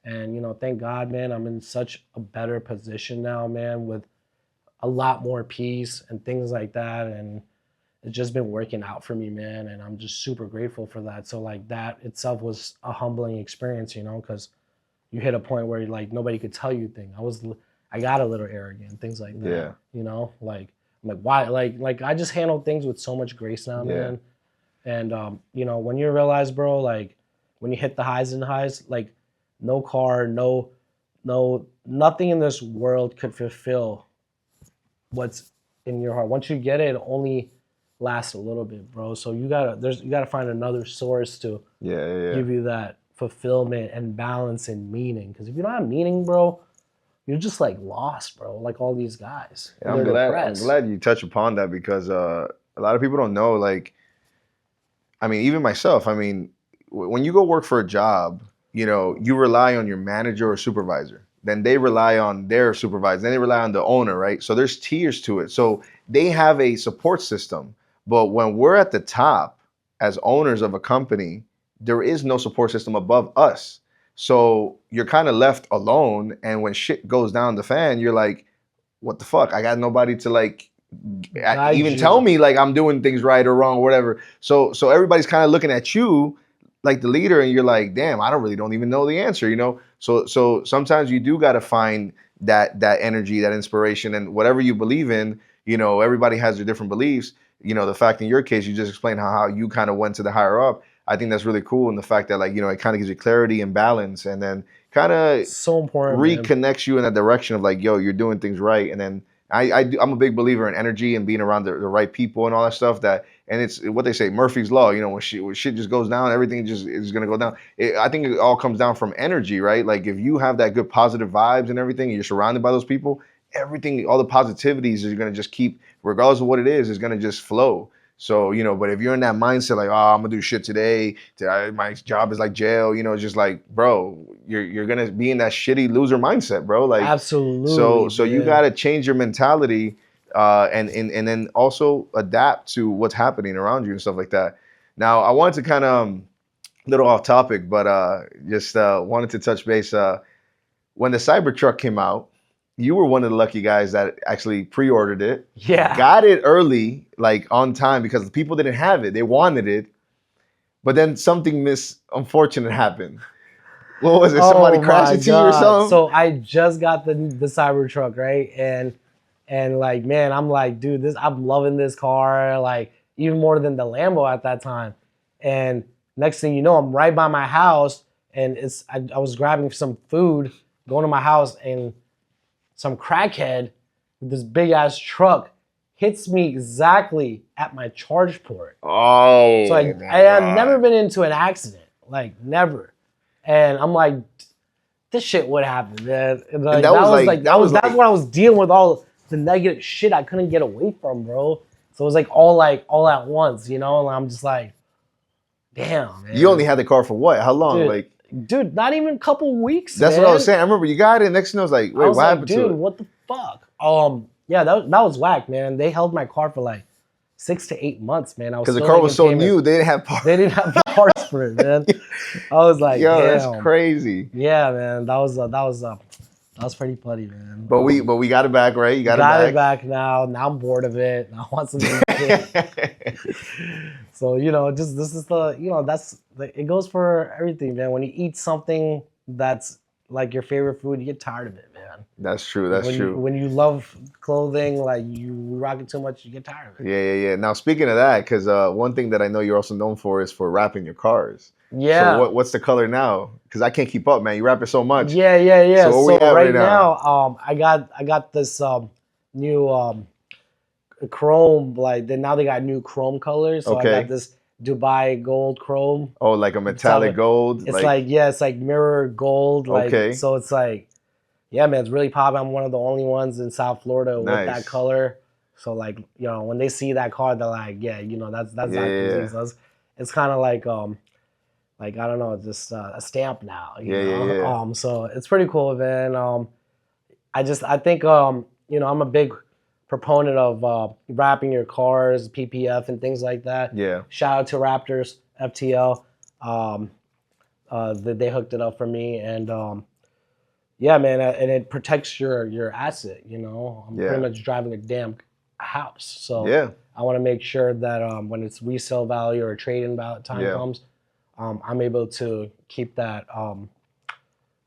S2: you know, thank God, man, I'm in such a better position now, man, with a lot more peace and things like that. And it's just been working out for me, man. And I'm just super grateful for that. So like that itself was a humbling experience, you know, because you hit a point where like nobody could tell you things. I got a little arrogant, things like that.
S1: Yeah.
S2: You know, like I'm like why like I just handle things with so much grace now, man. And you know, when you realize, bro, like when you hit the highs and highs, like no car, no nothing in this world could fulfill what's in your heart. Once you get it, it only lasts a little bit, bro. So you gotta find another source to give you that fulfillment and balance and meaning. Because if you don't have meaning, bro, you're just like lost, bro. Like all these guys.
S1: Yeah, I'm glad you touch upon that because a lot of people don't know. Like, I mean, even myself. I mean, when you go work for a job, you know, you rely on your manager or supervisor. Then they rely on their supervisor. Then they rely on the owner, right? So there's tiers to it. So they have a support system. But when we're at the top as owners of a company, there is no support system above us. So you're kind of left alone. And when shit goes down the fan, you're like, what the fuck? I got nobody to like even tell me like I'm doing things right or wrong or whatever. So everybody's kind of looking at you like the leader, and you're like, damn, I don't even know the answer, you know. So sometimes you do got to find that energy, that inspiration, and whatever you believe in. You know, everybody has their different beliefs. You know, the fact in your case, you just explained how you kind of went to the higher up. I think that's really cool, and the fact that, like, you know, it kind of gives you clarity and balance, and then kind of
S2: So important, man.
S1: reconnects you in that direction of like, yo, you're doing things right. And then I'm a big believer in energy and being around the right people and all that stuff. That, and it's what they say, Murphy's law. You know, when shit just goes down, everything just is gonna go down. I think it all comes down from energy, right? Like if you have that good positive vibes and everything, and you're surrounded by those people, everything, all the positivities is gonna just keep, regardless of what it is gonna just flow. So, you know, but if you're in that mindset, like, oh, I'm gonna do shit today, my job is like jail, you know, it's just like, bro, you're gonna be in that shitty loser mindset, bro. Like,
S2: absolutely.
S1: So you gotta change your mentality, and then also adapt to what's happening around you and stuff like that. Now, I wanted to kind of little off topic, but just wanted to touch base. When the Cybertruck came out, you were one of the lucky guys that actually pre-ordered it.
S2: Yeah.
S1: Got it early, like on time, because the people didn't have it. They wanted it. But then something unfortunate happened. What was it? Somebody crashed into you or something?
S2: So I just got the Cybertruck, right? And like, man, I'm like, dude, I'm loving this car, like even more than the Lambo at that time. And next thing you know, I'm right by my house, and I was grabbing some food, going to my house, and some crackhead with this big ass truck hits me exactly at my charge port.
S1: Oh,
S2: so I had never been into an accident, like never. And I'm like, this shit would happen, man. Like, that's what I was dealing with, all the negative shit I couldn't get away from, bro. So it was like all at once, you know. And I'm just like, damn, man.
S1: You only had the car for what? How long?
S2: Dude, not even a couple weeks.
S1: That's what I was saying. I remember you got it. Next thing I was like, wait, what happened to it?
S2: Dude, what the fuck? Yeah, that was whack, man. They held my car for like 6 to 8 months, man.
S1: Because the car was so new, they didn't have parts.
S2: They didn't have parts for it, man. I was like,
S1: yo,
S2: damn.
S1: That's crazy.
S2: Yeah, man, that was pretty funny, man.
S1: But we got it back, right? You got
S2: it back now. Now I'm bored of it. I want some new shit. So, you know, this is it goes for everything, man. When you eat something that's like your favorite food, you get tired of it, man.
S1: That's true. That's true.
S2: When you love clothing, like you rock it too much, you get tired of it.
S1: Yeah. Now, speaking of that, because one thing that I know you're also known for is for wrapping your cars.
S2: Yeah.
S1: So what's the color now? Because I can't keep up, man. You wrap it so much.
S2: Yeah.
S1: So where we at
S2: right now, I got this new chrome. Like now they got new chrome colors. So
S1: okay.
S2: I got this Dubai gold chrome.
S1: Oh, like a metallic gold.
S2: It's it's like mirror gold. Like,
S1: okay.
S2: So it's like, yeah, man, it's really popping. I'm one of the only ones in South Florida with that color. So like, you know, when they see that car, they're like, yeah, you know, that's
S1: yeah.
S2: So it's kind of like I don't know, just a stamp now. You know?
S1: Yeah.
S2: So it's pretty cool, man. I think you know, I'm a big proponent of wrapping your cars, PPF, and things like that.
S1: Yeah.
S2: Shout out to Raptors FTL. They hooked it up for me, and yeah, man, and it protects your asset. You know, I'm pretty much driving a damn house, so
S1: yeah.
S2: I want to make sure that when it's resale value or trade-in time comes, I'm able to keep that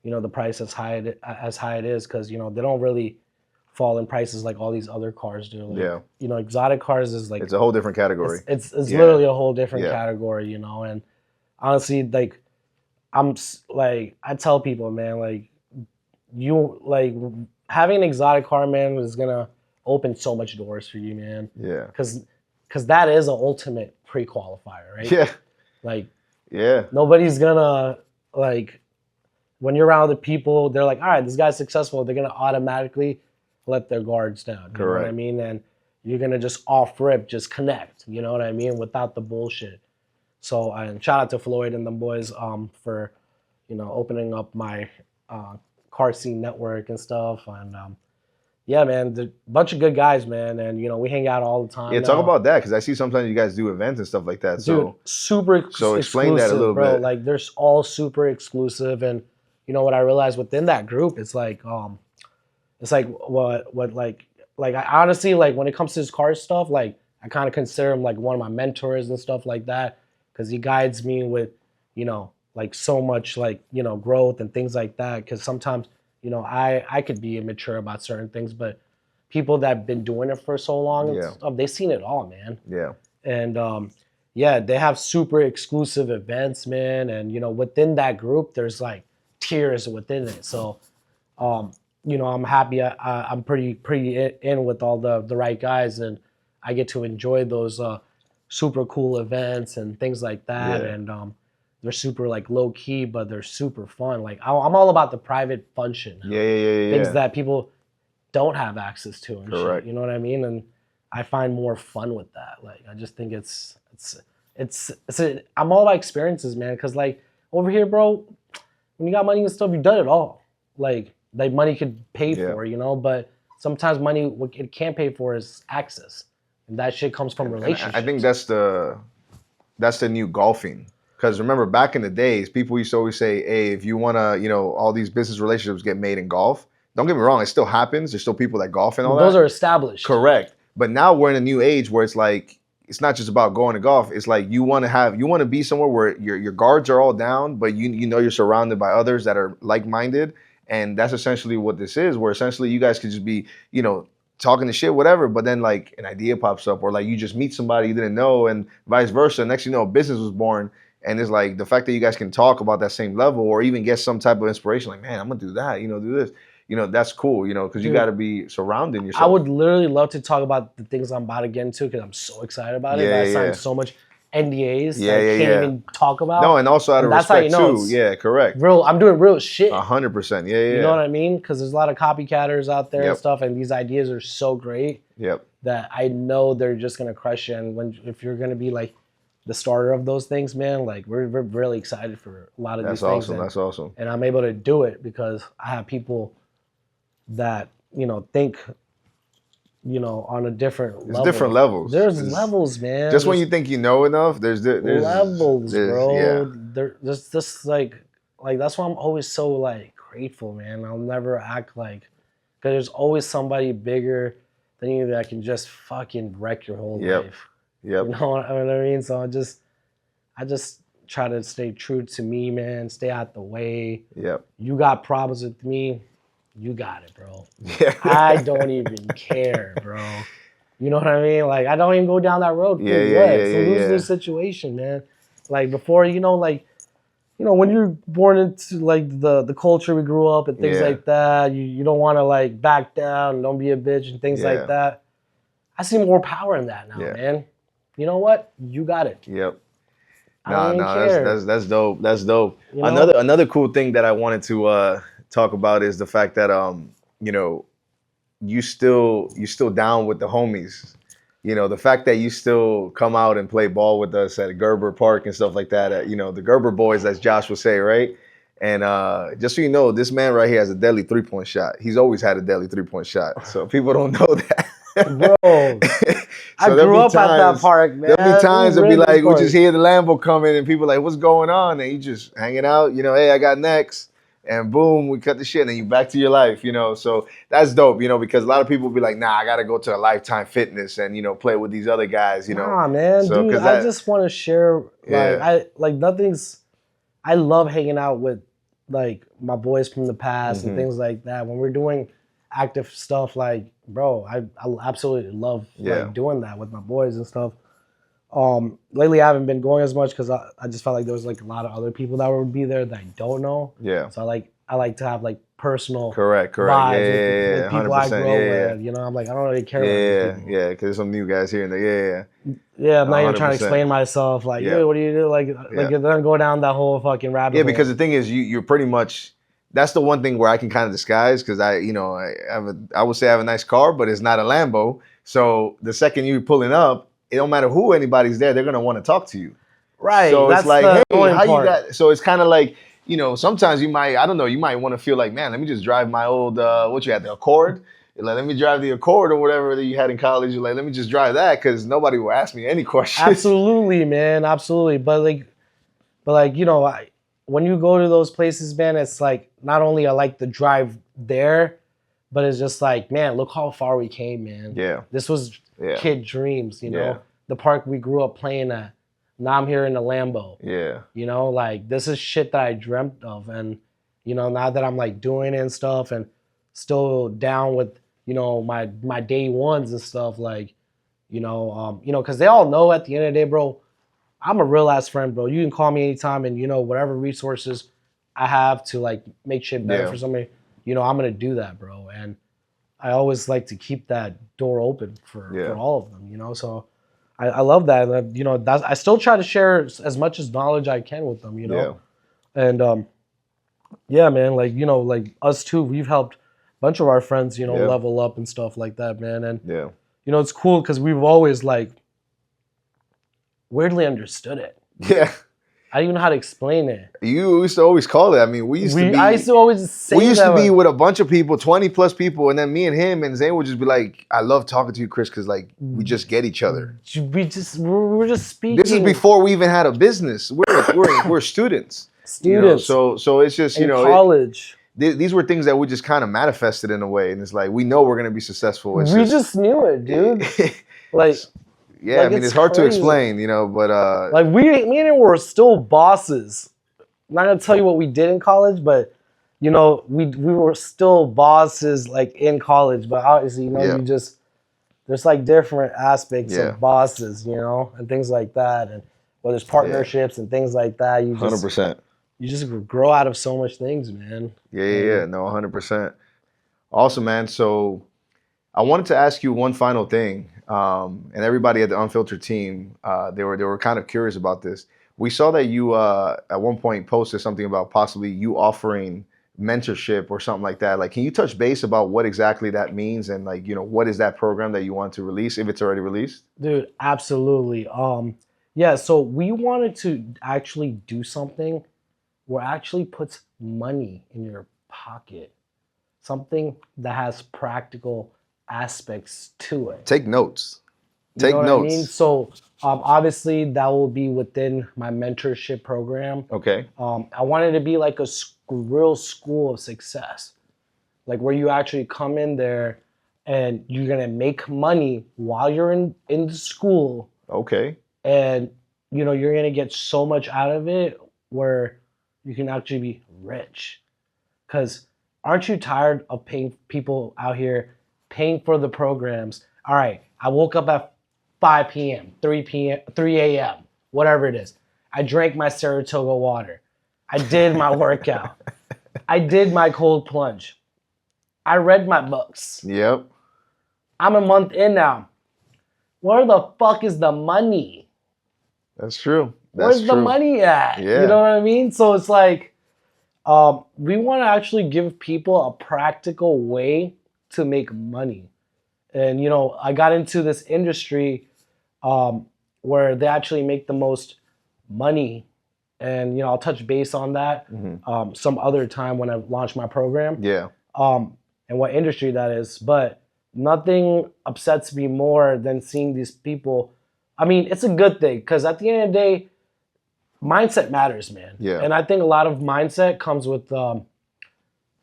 S2: you know, the price as high it is, because you know they don't really fall in prices like all these other cars do. Like, you know, exotic cars is like,
S1: it's a whole different category.
S2: It's literally a whole different category, you know. And honestly, like I tell people, man, like having an exotic car, man, is gonna open so much doors for you, man.
S1: Yeah.
S2: Because that is an ultimate pre-qualifier, right?
S1: Yeah.
S2: Like,
S1: yeah.
S2: Nobody's gonna, like, when you're around other people, they're like, all right, this guy's successful. They're gonna automatically let their guards down. You know what I mean? And you're gonna just off rip, just connect. You know what I mean? Without the bullshit. So, and shout out to Floyd and them boys for, you know, opening up my car scene network and stuff. And yeah, man, a bunch of good guys, man. And you know, we hang out all the time.
S1: Yeah, talk about that, because I see sometimes you guys do events and stuff like that.
S2: Dude, so
S1: explain that a little bit.
S2: Like, they're all super exclusive. And you know what I realized within that group, it's like what I honestly, like, when it comes to this car stuff, like I kind of consider him like one of my mentors and stuff like that, because he guides me with, like so much like, growth and things like that. Cause sometimes, I could be immature about certain things, but people that have been doing it for so long and
S1: Yeah.
S2: stuff, they've seen it all, man.
S1: Yeah.
S2: And yeah, they have super exclusive events, man. And within that group, there's like tiers within it. So I'm happy. I'm pretty in with all the right guys, and I get to enjoy those super cool events and things like that.
S1: Yeah.
S2: And they're super like low key, but they're super fun. Like I'm all about the private fun shit now.
S1: Yeah.
S2: Things that people don't have access to and
S1: Correct.
S2: shit. You know what I mean? And I find more fun with that. Like I just think I'm all about experiences, man. Cause like over here, bro, when you got money and stuff, you've done it all. Like money could pay for, but sometimes money, what it can't pay for is access. And that shit comes from relationships.
S1: I think that's the new golfing. Because remember, back in the days, people used to always say, hey, if you want to, all these business relationships get made in golf. Don't get me wrong, it still happens. There's still people that golf and all that.
S2: Those are established.
S1: Correct. But now we're in a new age where it's like, it's not just about going to golf. It's like you want to be somewhere where your guards are all down, but you're surrounded by others that are like-minded. And that's essentially what this is, where essentially you guys could just be, talking to shit, whatever, but then like an idea pops up, or like you just meet somebody you didn't know, and vice versa. Next thing you know, a business was born. And it's like the fact that you guys can talk about that same level, or even get some type of inspiration, like, man, I'm gonna do that, do this. That's cool, because you got to be surrounding yourself.
S2: I would literally love to talk about the things I'm about to get into because I'm so excited about it. I signed so much NDAs that I can't even talk about.
S1: No, and also out of respect too. Yeah, correct.
S2: I'm doing real shit.
S1: 100%. Yeah.
S2: You know what I mean? Because there's a lot of copycatters out there
S1: Yep.
S2: and stuff, and these ideas are so great that I know they're just gonna crush you. And if you're gonna be like the starter of those things, man, like we're really excited for a lot of these things.
S1: That's awesome.
S2: And I'm able to do it because I have people that think on a different level.
S1: Different levels.
S2: There's levels, man.
S1: Just when you think you know enough, there's
S2: levels, bro.
S1: Yeah.
S2: There's just like that's why I'm always so like grateful, man. I'll never act like, because there's always somebody bigger than you that can just fucking wreck your whole life.
S1: Yep.
S2: You know what I mean? So I just try to stay true to me, man. Stay out the way.
S1: Yep.
S2: You got problems with me, you got it, bro.
S1: Yeah.
S2: I don't even care, bro. You know what I mean? Like I don't even go down that road. It's a lose-lose situation, man. Like before, when you're born into like the culture we grew up and things like that, you don't want to like back down and don't be a bitch and things like that. I see more power in that now, man. You know what? You got it.
S1: Yep.
S2: I don't even care.
S1: That's dope. That's dope. Another cool thing that I wanted to talk about is the fact that you still down with the homies. The fact that you still come out and play ball with us at Gerber Park and stuff like that. The Gerber boys, as Josh would say, right? And just so you know, this man right here has a deadly 3-point shot. He's always had a deadly 3-point shot. So people don't know that.
S2: Bro, I grew up at that park, man.
S1: There'll be times it'll be like, we just hear the Lambo coming and people like, what's going on? And you just hanging out, hey, I got next. And boom, we cut the shit and then you back to your life, So that's dope, because a lot of people be like, nah, I got to go to a Lifetime Fitness and, play with these other guys,
S2: Nah, man, so, dude, I just want to share, I love hanging out with, like, my boys from the past and things like that. When we're doing active stuff, like, bro, I absolutely love like, doing that with my boys and stuff. Lately I haven't been going as much because I just felt like there was like a lot of other people that would be there that I don't know. Yeah. So I like to have like personal
S1: correct
S2: vibes with people I grow with. I'm like, I don't really care about people.
S1: Because there's some new guys here and there.
S2: Yeah, I'm not even trying to explain myself. Like, hey, what do you do? Like then go down that whole fucking rabbit hole.
S1: Yeah, because the thing is, you're pretty much. That's the one thing where I can kind of disguise because I would say I have a nice car, but it's not a Lambo. So the second you're pulling up, it don't matter who anybody's there, they're gonna want to talk to you.
S2: Right.
S1: So
S2: that's
S1: it's like, hey, how
S2: part.
S1: you got? So it's kind of like, sometimes you might, I don't know, you might want to feel like, man, let me just drive my old, what you had, the Accord. You're like, let me drive the Accord or whatever that you had in college. You're like, let me just drive that because nobody will ask me any questions.
S2: Absolutely, man, absolutely. But when you go to those places, man, it's like not only I like the drive there, but it's just like, man, look how far we came, man.
S1: Yeah.
S2: This was kid dreams, The park we grew up playing at Now I'm here in a Lambo.
S1: Yeah.
S2: You know, like this is shit that I dreamt of, and you know, now that I'm like doing it and stuff, and still down with you know my day ones and stuff, like because they all know at the end of the day, bro, I'm a real ass friend, bro. You can call me anytime, and you know whatever resources I have to like make shit better
S1: Yeah.
S2: for somebody, you know, I'm gonna do that, bro. And I always like to keep that door open for all of them, you know. So I love that. You know, I still try to share as much as knowledge I can with them, you know. And yeah, man, like you know, like us too, we've helped a bunch of our friends, you know, level up and stuff like that, man. And you know, it's cool because we've always like weirdly understood it.
S1: Yeah.
S2: I don't even know how to explain it.
S1: You used to always call it. I mean,
S2: I used to always say
S1: we used to be with a bunch of people, 20 plus people, and then me and him and Zain would just be like, I love talking to you, Chris, because like we just get each other.
S2: We're just speaking.
S1: This is before we even had a business. We're students. You know? So it's just, you know,
S2: college.
S1: These were things that we just kind of manifested in a way, and it's like we know we're gonna be successful. It's
S2: just knew it, dude. Like.
S1: Yeah, like, I mean, it's hard to explain, you know, but...
S2: like, me and him were still bosses. I'm not going to tell you what we did in college, but, you know, we were still bosses, like, in college. But obviously, you know, you just... There's, like, different aspects of bosses, you know, and things like that. And whether there's partnerships and things like that. You just,
S1: 100%.
S2: You just grow out of so much things, man.
S1: Yeah. No, 100%. Awesome, man. So I wanted to ask you one final thing. And everybody at the Unfiltered team, they were kind of curious about this. We saw that you at one point posted something about possibly you offering mentorship or something like that. Like, can you touch base about what exactly that means and like, you know, what is that program that you want to release if it's already released?
S2: Dude, absolutely. Yeah, so we wanted to actually do something where it actually puts money in your pocket, something that has practical aspects to it.
S1: Take notes.
S2: Take notes. I mean? So obviously that will be within my mentorship program.
S1: Okay.
S2: I wanted to be like a real school of success, like where you actually come in there and you're gonna make money while you're in the school.
S1: Okay.
S2: And you know you're gonna get so much out of it where you can actually be rich. Because aren't you tired of paying people out here? Paying for the programs. All right, I woke up at 5 p.m., 3 a.m., whatever it is. I drank my Saratoga water. I did my workout. I did my cold plunge. I read my books.
S1: Yep.
S2: I'm a month in now. Where the fuck is the money?
S1: That's true.
S2: Where's the money at?
S1: Yeah.
S2: You know what I mean? So it's like, we want to actually give people a practical way to make money. And you know, I got into this industry where they actually make the most money, and you know, I'll touch base on that some other time when I launch my program.
S1: Yeah.
S2: And what industry that is, but nothing upsets me more than seeing these people. I mean, it's a good thing because at the end of the day, mindset matters, man.
S1: Yeah.
S2: And I think a lot of mindset comes with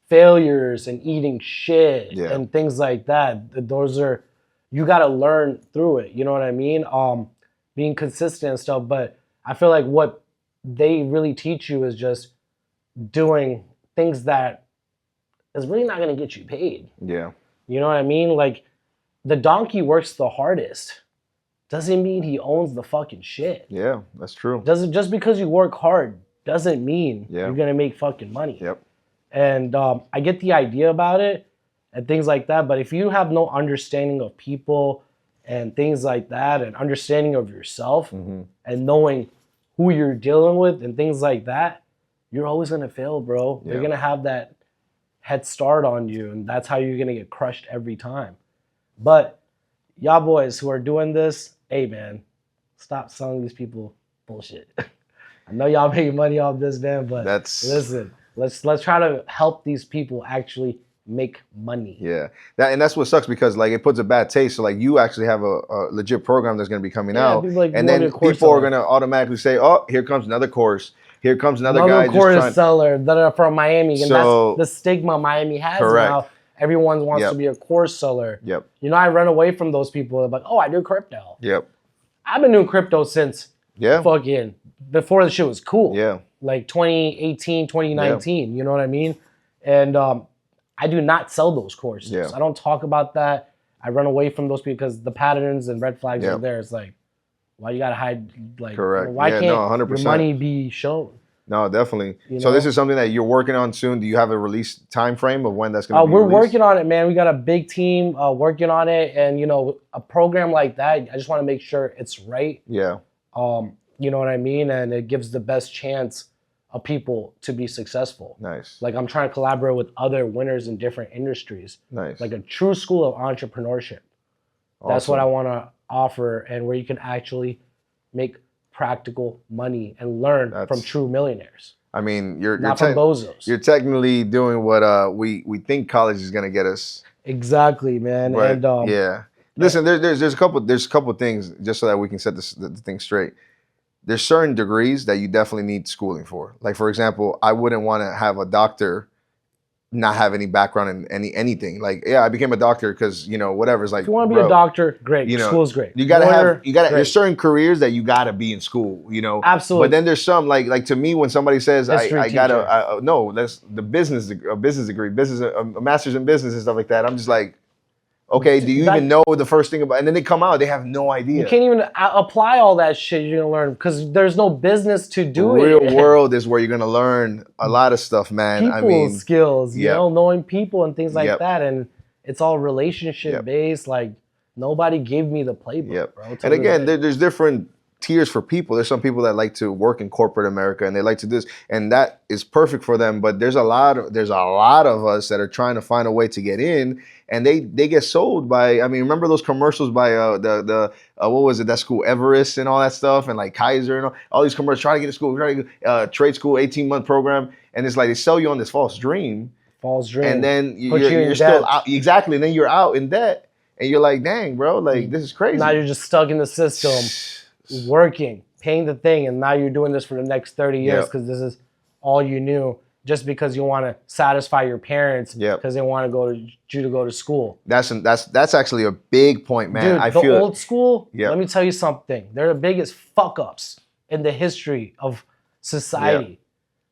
S2: failures and eating shit and things like that. Those are, you got to learn through it. You know what I mean? Being consistent and stuff. But I feel like what they really teach you is just doing things that is really not going to get you paid.
S1: Yeah.
S2: You know what I mean? Like the donkey works the hardest. Doesn't mean he owns the fucking shit.
S1: Yeah, that's true.
S2: Just because you work hard doesn't mean you're going to make fucking money.
S1: Yep.
S2: And I get the idea about it and things like that. But if you have no understanding of people and things like that and understanding of yourself and knowing who you're dealing with and things like that, you're always going to fail, bro.
S1: Yeah.
S2: You're going to have that head start on you. And that's how you're going to get crushed every time. But y'all boys who are doing this, hey, man, stop selling these people bullshit. I know y'all making money off this, man, but listen. Let's try to help these people actually make money.
S1: Yeah, and that's what sucks because like it puts a bad taste. So like you actually have a legit program that's going to be coming out,
S2: like,
S1: and then people are going to automatically say, "Oh, here comes another course. Here comes another guy."
S2: Course seller that are from Miami, and that's the stigma Miami has now. Everyone wants to be a course seller.
S1: Yep.
S2: You know, I run away from those people. They're like, "Oh, I do crypto."
S1: Yep.
S2: I've been doing crypto since
S1: Yeah.
S2: fucking before the shit was cool.
S1: Yeah.
S2: Like 2018, 2019, you know what I mean? And I do not sell those courses.
S1: Yeah.
S2: I don't talk about that. I run away from those because the patterns and red flags
S1: Yeah.
S2: are there. It's like, why you gotta hide? Like,
S1: Correct.
S2: why
S1: Yeah,
S2: can't
S1: no, 100%.
S2: your money be shown?
S1: No, definitely.
S2: You
S1: So this
S2: know?
S1: is something that you're working on soon. Do you have a release time frame of when that's going to be
S2: We're
S1: released?
S2: working on it, man. We got a big team working on it, and you know, a program like that, I just want to make sure it's right.
S1: Yeah.
S2: You know what I mean? And it gives the best chance of people to be successful.
S1: Nice.
S2: Like I'm trying to collaborate with other winners in different industries.
S1: Nice.
S2: Like a true school of entrepreneurship. That's what I want to offer, and where you can actually make practical money and learn from true millionaires.
S1: I mean, you're
S2: Not from bozos.
S1: You're technically doing what we think college is going to get us.
S2: Exactly, man.
S1: But,
S2: And
S1: yeah. Listen, there's a couple things just so that we can set the thing straight. There's certain degrees that you definitely need schooling for. Like, for example, I wouldn't want to have a doctor not have any background in anything. Like, yeah, I became a doctor because, you know, whatever. It's like,
S2: if you want to be a doctor, great.
S1: You know,
S2: School's great.
S1: You gotta
S2: Lawyer,
S1: there's certain careers that you gotta be in school, you know.
S2: Absolutely.
S1: But then there's some like to me when somebody says
S2: History
S1: I gotta no, that's the business degree, a master's in business and stuff like that. I'm just like, okay, do you even know the first thing about? And then they come out, they have no idea.
S2: You can't even apply all that shit you're gonna learn because there's no business to do it.
S1: Real world is where you're gonna learn a lot of stuff, man.
S2: People skills, you know, knowing people and things like
S1: Yep.
S2: that, and it's all relationship based. Like nobody gave me the playbook, bro.
S1: And again, there's different tiers for people. There's some people that like to work in corporate America and they like to do this, and that is perfect for them. But there's a lot of us that are trying to find a way to get in, and they get sold by. I mean, remember those commercials by the what was it, that school, Everest and all that stuff, and like Kaiser and all these commercials trying to get to school, trying to get, trade school, 18-month program, and it's like they sell you on this false dream,
S2: and
S1: then you're still out. Exactly, and then you're out in debt, and you're like, dang, bro, like this is crazy.
S2: Now you're just stuck in the system. Working, paying the thing, and now you're doing this for the next 30 years because this is all you knew, just because you want to satisfy your parents because they want you to go to school.
S1: That's actually a big point, man.
S2: Dude,
S1: I
S2: the
S1: feel
S2: old school, let me tell you something. They're the biggest fuck ups in the history of society.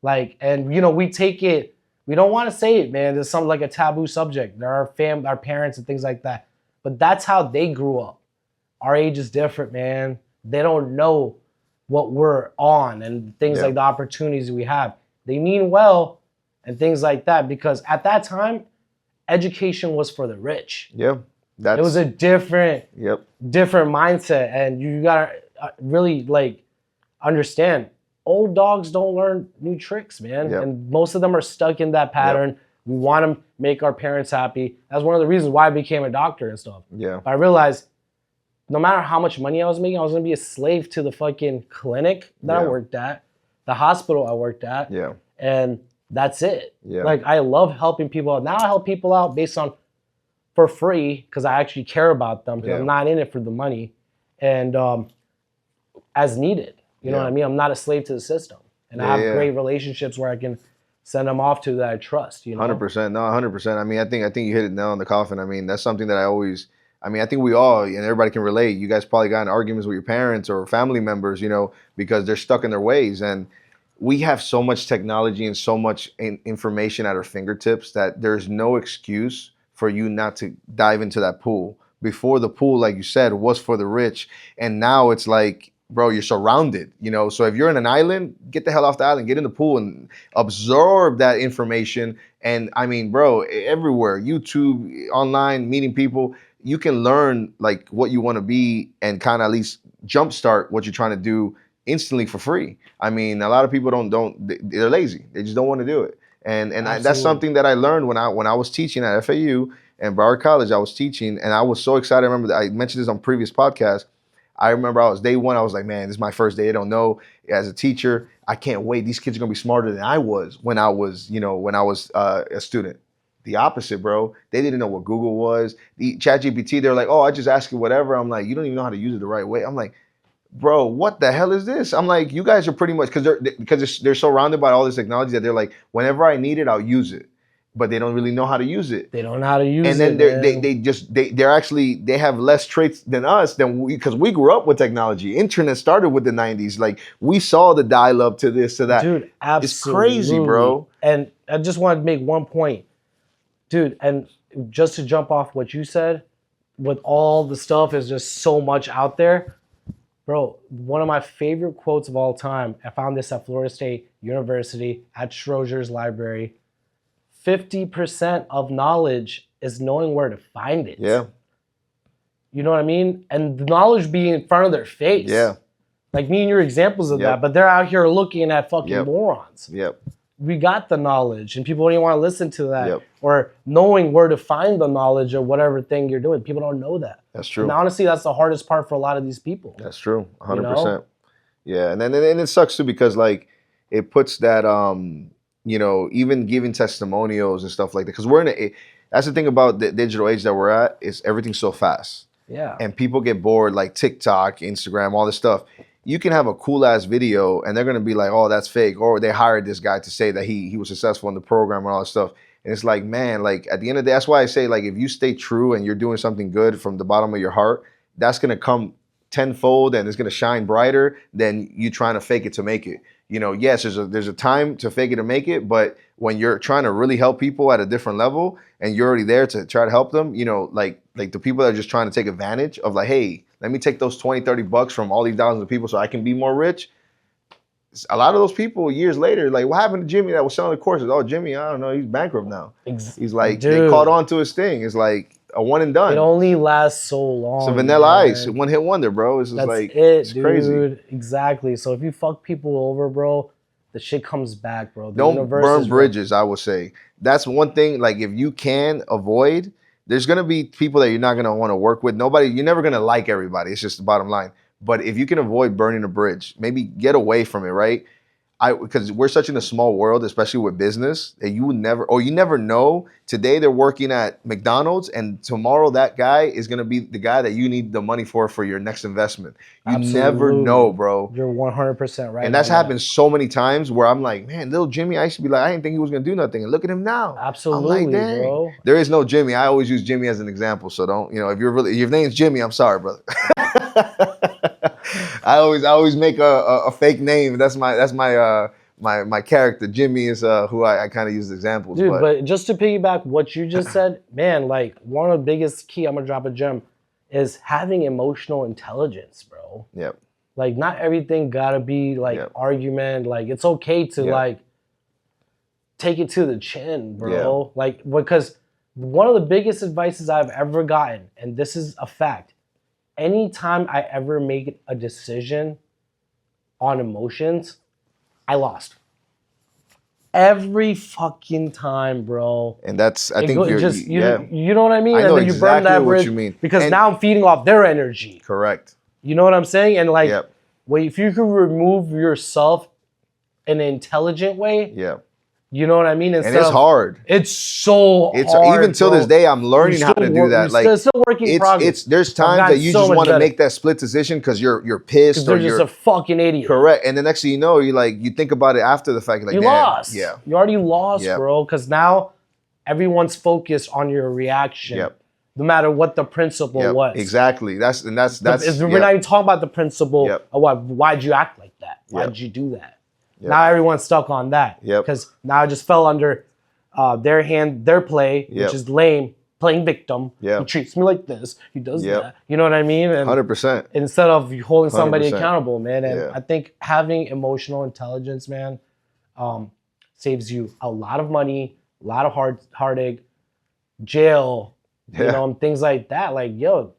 S2: Like, and you know, we take it, we don't want to say it, man. There's something like a taboo subject. There are our parents and things like that. But that's how they grew up. Our age is different, man. They don't know what we're on and things like the opportunities we have. They mean well and things like that because at that time, education was for the rich.
S1: Yeah,
S2: it was a different mindset, and you gotta really like understand. Old dogs don't learn new tricks, man, and most of them are stuck in that pattern. We want to make our parents happy. That's one of the reasons why I became a doctor and stuff.
S1: Yeah,
S2: but I realized, no matter how much money I was making, I was gonna be a slave to the fucking clinic that I worked at, the hospital I worked at, and that's it. Like I love helping people out. Now I help people out based on for free because I actually care about them. Because I'm not in it for the money, and as needed. You know what I mean? I'm not a slave to the system, and I have great relationships where I can send them off to that I trust. You know,
S1: 100%. No, 100%. I mean, I think you hit it nail on the coffin. I mean, that's something that I think we all, and everybody can relate. You guys probably got in arguments with your parents or family members, you know, because they're stuck in their ways. And we have so much technology and so much information at our fingertips that there's no excuse for you not to dive into that pool. Before, the pool, like you said, was for the rich. And now it's like, bro, you're surrounded, you know? So if you're in an island, get the hell off the island, get in the pool and absorb that information. And I mean, bro, everywhere, YouTube, online, meeting people, you can learn like what you want to be and kind of at least jumpstart what you're trying to do instantly for free. I mean, a lot of people they're lazy. They just don't want to do it. And that's something that I learned when I was teaching at FAU and Broward College. I was teaching and I was so excited. I remember that I mentioned this on previous podcasts. I remember I was day one. I was like, man, this is my first day. I don't know. As a teacher, I can't wait. These kids are gonna be smarter than I was when I was a student. The opposite, bro. They didn't know what Google was. The ChatGPT, they're like, oh, I just ask you whatever. I'm like, you don't even know how to use it the right way. I'm like, bro, what the hell is this? I'm like, you guys are pretty much, because they're surrounded by all this technology that they're like, whenever I need it, I'll use it. but they don't really know how to use it.
S2: They don't know how to use
S1: And then
S2: it.
S1: they have less traits than us because we grew up with technology. Internet started with the 90s. Like we saw the dial up to this to that.
S2: Dude, absolutely.
S1: It's crazy, bro.
S2: And I just wanted to make one point. Dude, and just to jump off what you said, with all the stuff is just so much out there. Bro, one of my favorite quotes of all time, I found this at Florida State University at Schroeder's Library. 50% of knowledge is knowing where to find it.
S1: Yeah.
S2: You know what I mean? And the knowledge being in front of their face.
S1: Yeah.
S2: Like me and your examples of
S1: Yep.
S2: that, but they're out here looking at fucking
S1: Yep.
S2: morons.
S1: Yep.
S2: We got the knowledge and people don't even want to listen to that.
S1: Yep.
S2: Or knowing where to find the knowledge of whatever thing you're doing. People don't know that.
S1: That's true.
S2: And honestly, that's the hardest part for a lot of these people.
S1: That's true. 100%.
S2: You know?
S1: Yeah. And then and it sucks too because like it puts that you know, even giving testimonials and stuff like that. Because that's the thing about the digital age that we're at is everything's so fast.
S2: Yeah.
S1: And people get bored, like TikTok, Instagram, all this stuff. You can have a cool ass video and they're gonna be like, oh, that's fake. Or they hired this guy to say that he was successful in the program and all that stuff. And it's like, man, like at the end of the day, that's why I say, like, if you stay true and you're doing something good from the bottom of your heart, that's gonna come tenfold and it's gonna shine brighter than you trying to fake it to make it. You know, yes, there's a time to fake it to make it, but when you're trying to really help people at a different level and you're already there to try to help them, you know, like the people that are just trying to take advantage of like, hey, let me take those 20, 30 bucks from all these thousands of people so I can be more rich. A lot of those people years later, like what happened to Jimmy that was selling the courses? Oh, Jimmy, I don't know, he's bankrupt now. He's like,
S2: Dude.
S1: They caught on to his thing. It's like a one and done.
S2: It only lasts so long.
S1: It's a vanilla
S2: man.
S1: ice, one hit wonder, bro. It's just
S2: That's
S1: like,
S2: it,
S1: it's
S2: dude.
S1: crazy.
S2: Exactly. So if you fuck people over, bro, the shit comes back, bro. The
S1: Don't
S2: universe
S1: burn
S2: is
S1: bridges, I would say. That's one thing, like if you can avoid, there's gonna be people that you're not gonna want to work with. You're never gonna like everybody. It's just the bottom line. But if you can avoid burning a bridge, maybe get away from it, right? Because we're such in a small world, especially with business, that you never know. Today they're working at McDonald's, and tomorrow that guy is gonna be the guy that you need the money for your next investment. You never
S2: Absolutely.
S1: know, bro.
S2: You're 100% right.
S1: And that's
S2: on that.
S1: happened so many times where I'm like, man, little Jimmy, I used to be like, I didn't think he was gonna do nothing, and look at him now.
S2: Absolutely,
S1: I'm like, dang.
S2: bro.
S1: There is no Jimmy. I always use Jimmy as an example, so don't, you know, if your name's Jimmy, I'm sorry, brother. I always make a fake name. That's my character. Jimmy is who I kind of use as examples.
S2: Dude, but just to piggyback what you just said, man, like one of the biggest key, I'm gonna drop a gem, is having emotional intelligence, bro.
S1: Yep.
S2: Like not everything gotta be like argument. Like it's okay to like take it to the chin, bro. Like because one of the biggest advices I've ever gotten, and this is a fact, anytime I ever make a decision on emotions, I lost. Every fucking time, bro.
S1: And that's, I think
S2: you know what I mean?
S1: I know
S2: and then you burn
S1: exactly
S2: that
S1: what
S2: bridge
S1: you mean.
S2: because
S1: And-
S2: now I'm feeding off their energy.
S1: correct.
S2: You know what I'm saying? And like,
S1: Yep.
S2: wait, if you could remove yourself in an intelligent way,
S1: Yeah.
S2: you know what I mean?
S1: And it's hard.
S2: It's so
S1: It's
S2: hard,
S1: even till
S2: bro.
S1: this day, I'm learning
S2: You're
S1: how to
S2: still
S1: do that. Like
S2: it's still working in progress.
S1: there's
S2: I've
S1: times
S2: gotten
S1: that you
S2: so
S1: just
S2: much
S1: want to
S2: better.
S1: make that split decision because you're pissed
S2: Because
S1: or
S2: they're just
S1: you're
S2: a fucking idiot.
S1: correct. And the next thing you know, you think about it after the fact. You're like,
S2: You
S1: damn,
S2: lost.
S1: Yeah.
S2: You already lost,
S1: Yep.
S2: bro. Because now everyone's focused on your reaction.
S1: Yep.
S2: No matter what the principle
S1: Yep.
S2: was.
S1: Exactly. That's
S2: We're
S1: yeah.
S2: not even talking about the principle
S1: Yep.
S2: of why'd you act like that? Why'd
S1: Yep.
S2: you do that?
S1: Yep.
S2: Now everyone's stuck on that.
S1: Yep.
S2: Because now I just fell under their play,
S1: Yep.
S2: which is lame, playing victim.
S1: Yep.
S2: He treats me like this. He does
S1: Yep.
S2: that. You know what I mean? And
S1: 100%.
S2: instead of holding somebody
S1: 100%.
S2: accountable, man. And
S1: Yeah.
S2: I think having emotional intelligence, man, saves you a lot of money, a lot of heartache, jail, you
S1: Yeah.
S2: know, and things like that. Like, yo,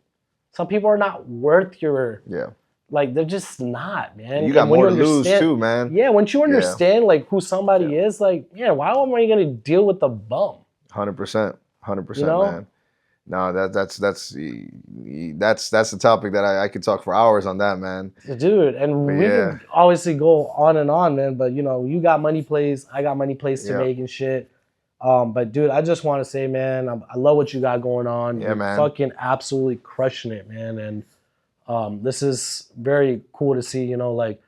S2: some people are not worth your,
S1: Yeah.
S2: like, they're just not, man.
S1: You got
S2: And when
S1: more to lose
S2: understand-
S1: too, man.
S2: Yeah, once you understand, like, who somebody is, like, yeah, why am I going to deal with the bum?
S1: 100%. 100%,
S2: You know?
S1: man. No, that's the topic that I could talk for hours on that, man.
S2: Dude, and we can obviously go on and on, man, but, you know, you got money plays, I got money plays to
S1: Yeah.
S2: make and shit. But, dude, I just want to say, man, I love what you got going on.
S1: Yeah,
S2: You're
S1: man.
S2: fucking absolutely crushing it, man. And this is very cool to see, you know, like,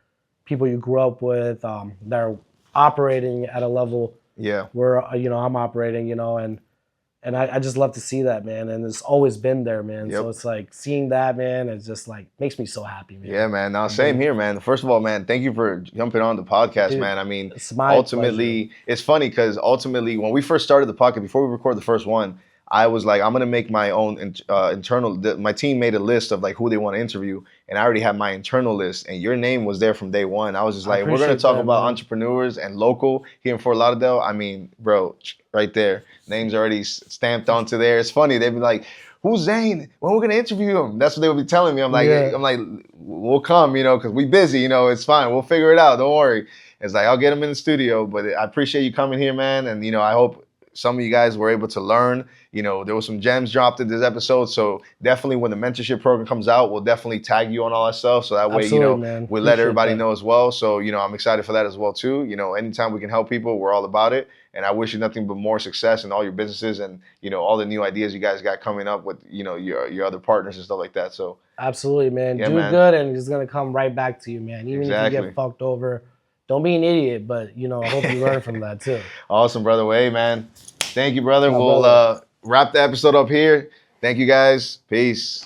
S2: people you grew up with that are operating at a level
S1: Yeah.
S2: where I'm operating, and I just love to see that, man. And it's always been there, man.
S1: Yep.
S2: So it's like seeing that, man, it's just like makes me so happy, man.
S1: Yeah, man. Now, same here, man. First of all, man, thank you for jumping on the podcast,
S2: Dude,
S1: man. I mean,
S2: it's my
S1: ultimately, it's funny because ultimately, when we first started the podcast, before we record the first one, I was like, I'm gonna make my own internal. My team made a list of like who they want to interview, and I already had my internal list. And your name was there from day one. I was just
S2: I
S1: like, we're gonna
S2: appreciate
S1: talk
S2: that,
S1: about
S2: man.
S1: entrepreneurs and local here in Fort Lauderdale. I mean, bro, right there, names already stamped onto there. It's funny. They'd be like, who's Zain? When we're gonna interview him? That's what they would be telling me.
S2: Yeah.
S1: I'm like, we'll come, because we busy, it's fine. We'll figure it out. Don't worry. It's like I'll get him in the studio. But I appreciate you coming here, man. And I hope some of you guys were able to learn. There was some gems dropped in this episode. So definitely when the mentorship program comes out, we'll definitely tag you on all that stuff. So that way,
S2: Absolutely, man.
S1: we let
S2: Appreciate
S1: everybody
S2: that.
S1: know as well. So, I'm excited for that as well too. Anytime we can help people, we're all about it. And I wish you nothing but more success in all your businesses and, all the new ideas you guys got coming up with, your other partners and stuff like that. So
S2: Absolutely, man.
S1: Yeah,
S2: Do
S1: man.
S2: good, and it's gonna come right back to you, man. Even if you
S1: Exactly.
S2: get fucked over, don't be an idiot. But I hope you learn from that too.
S1: Awesome, brother. Well, hey, man. Thank you, brother.
S2: My
S1: We'll
S2: brother.
S1: wrap the episode up here. Thank you, guys. Peace.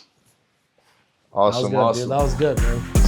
S2: That was
S1: Awesome,
S2: good,
S1: awesome.
S2: dude. That was good, man.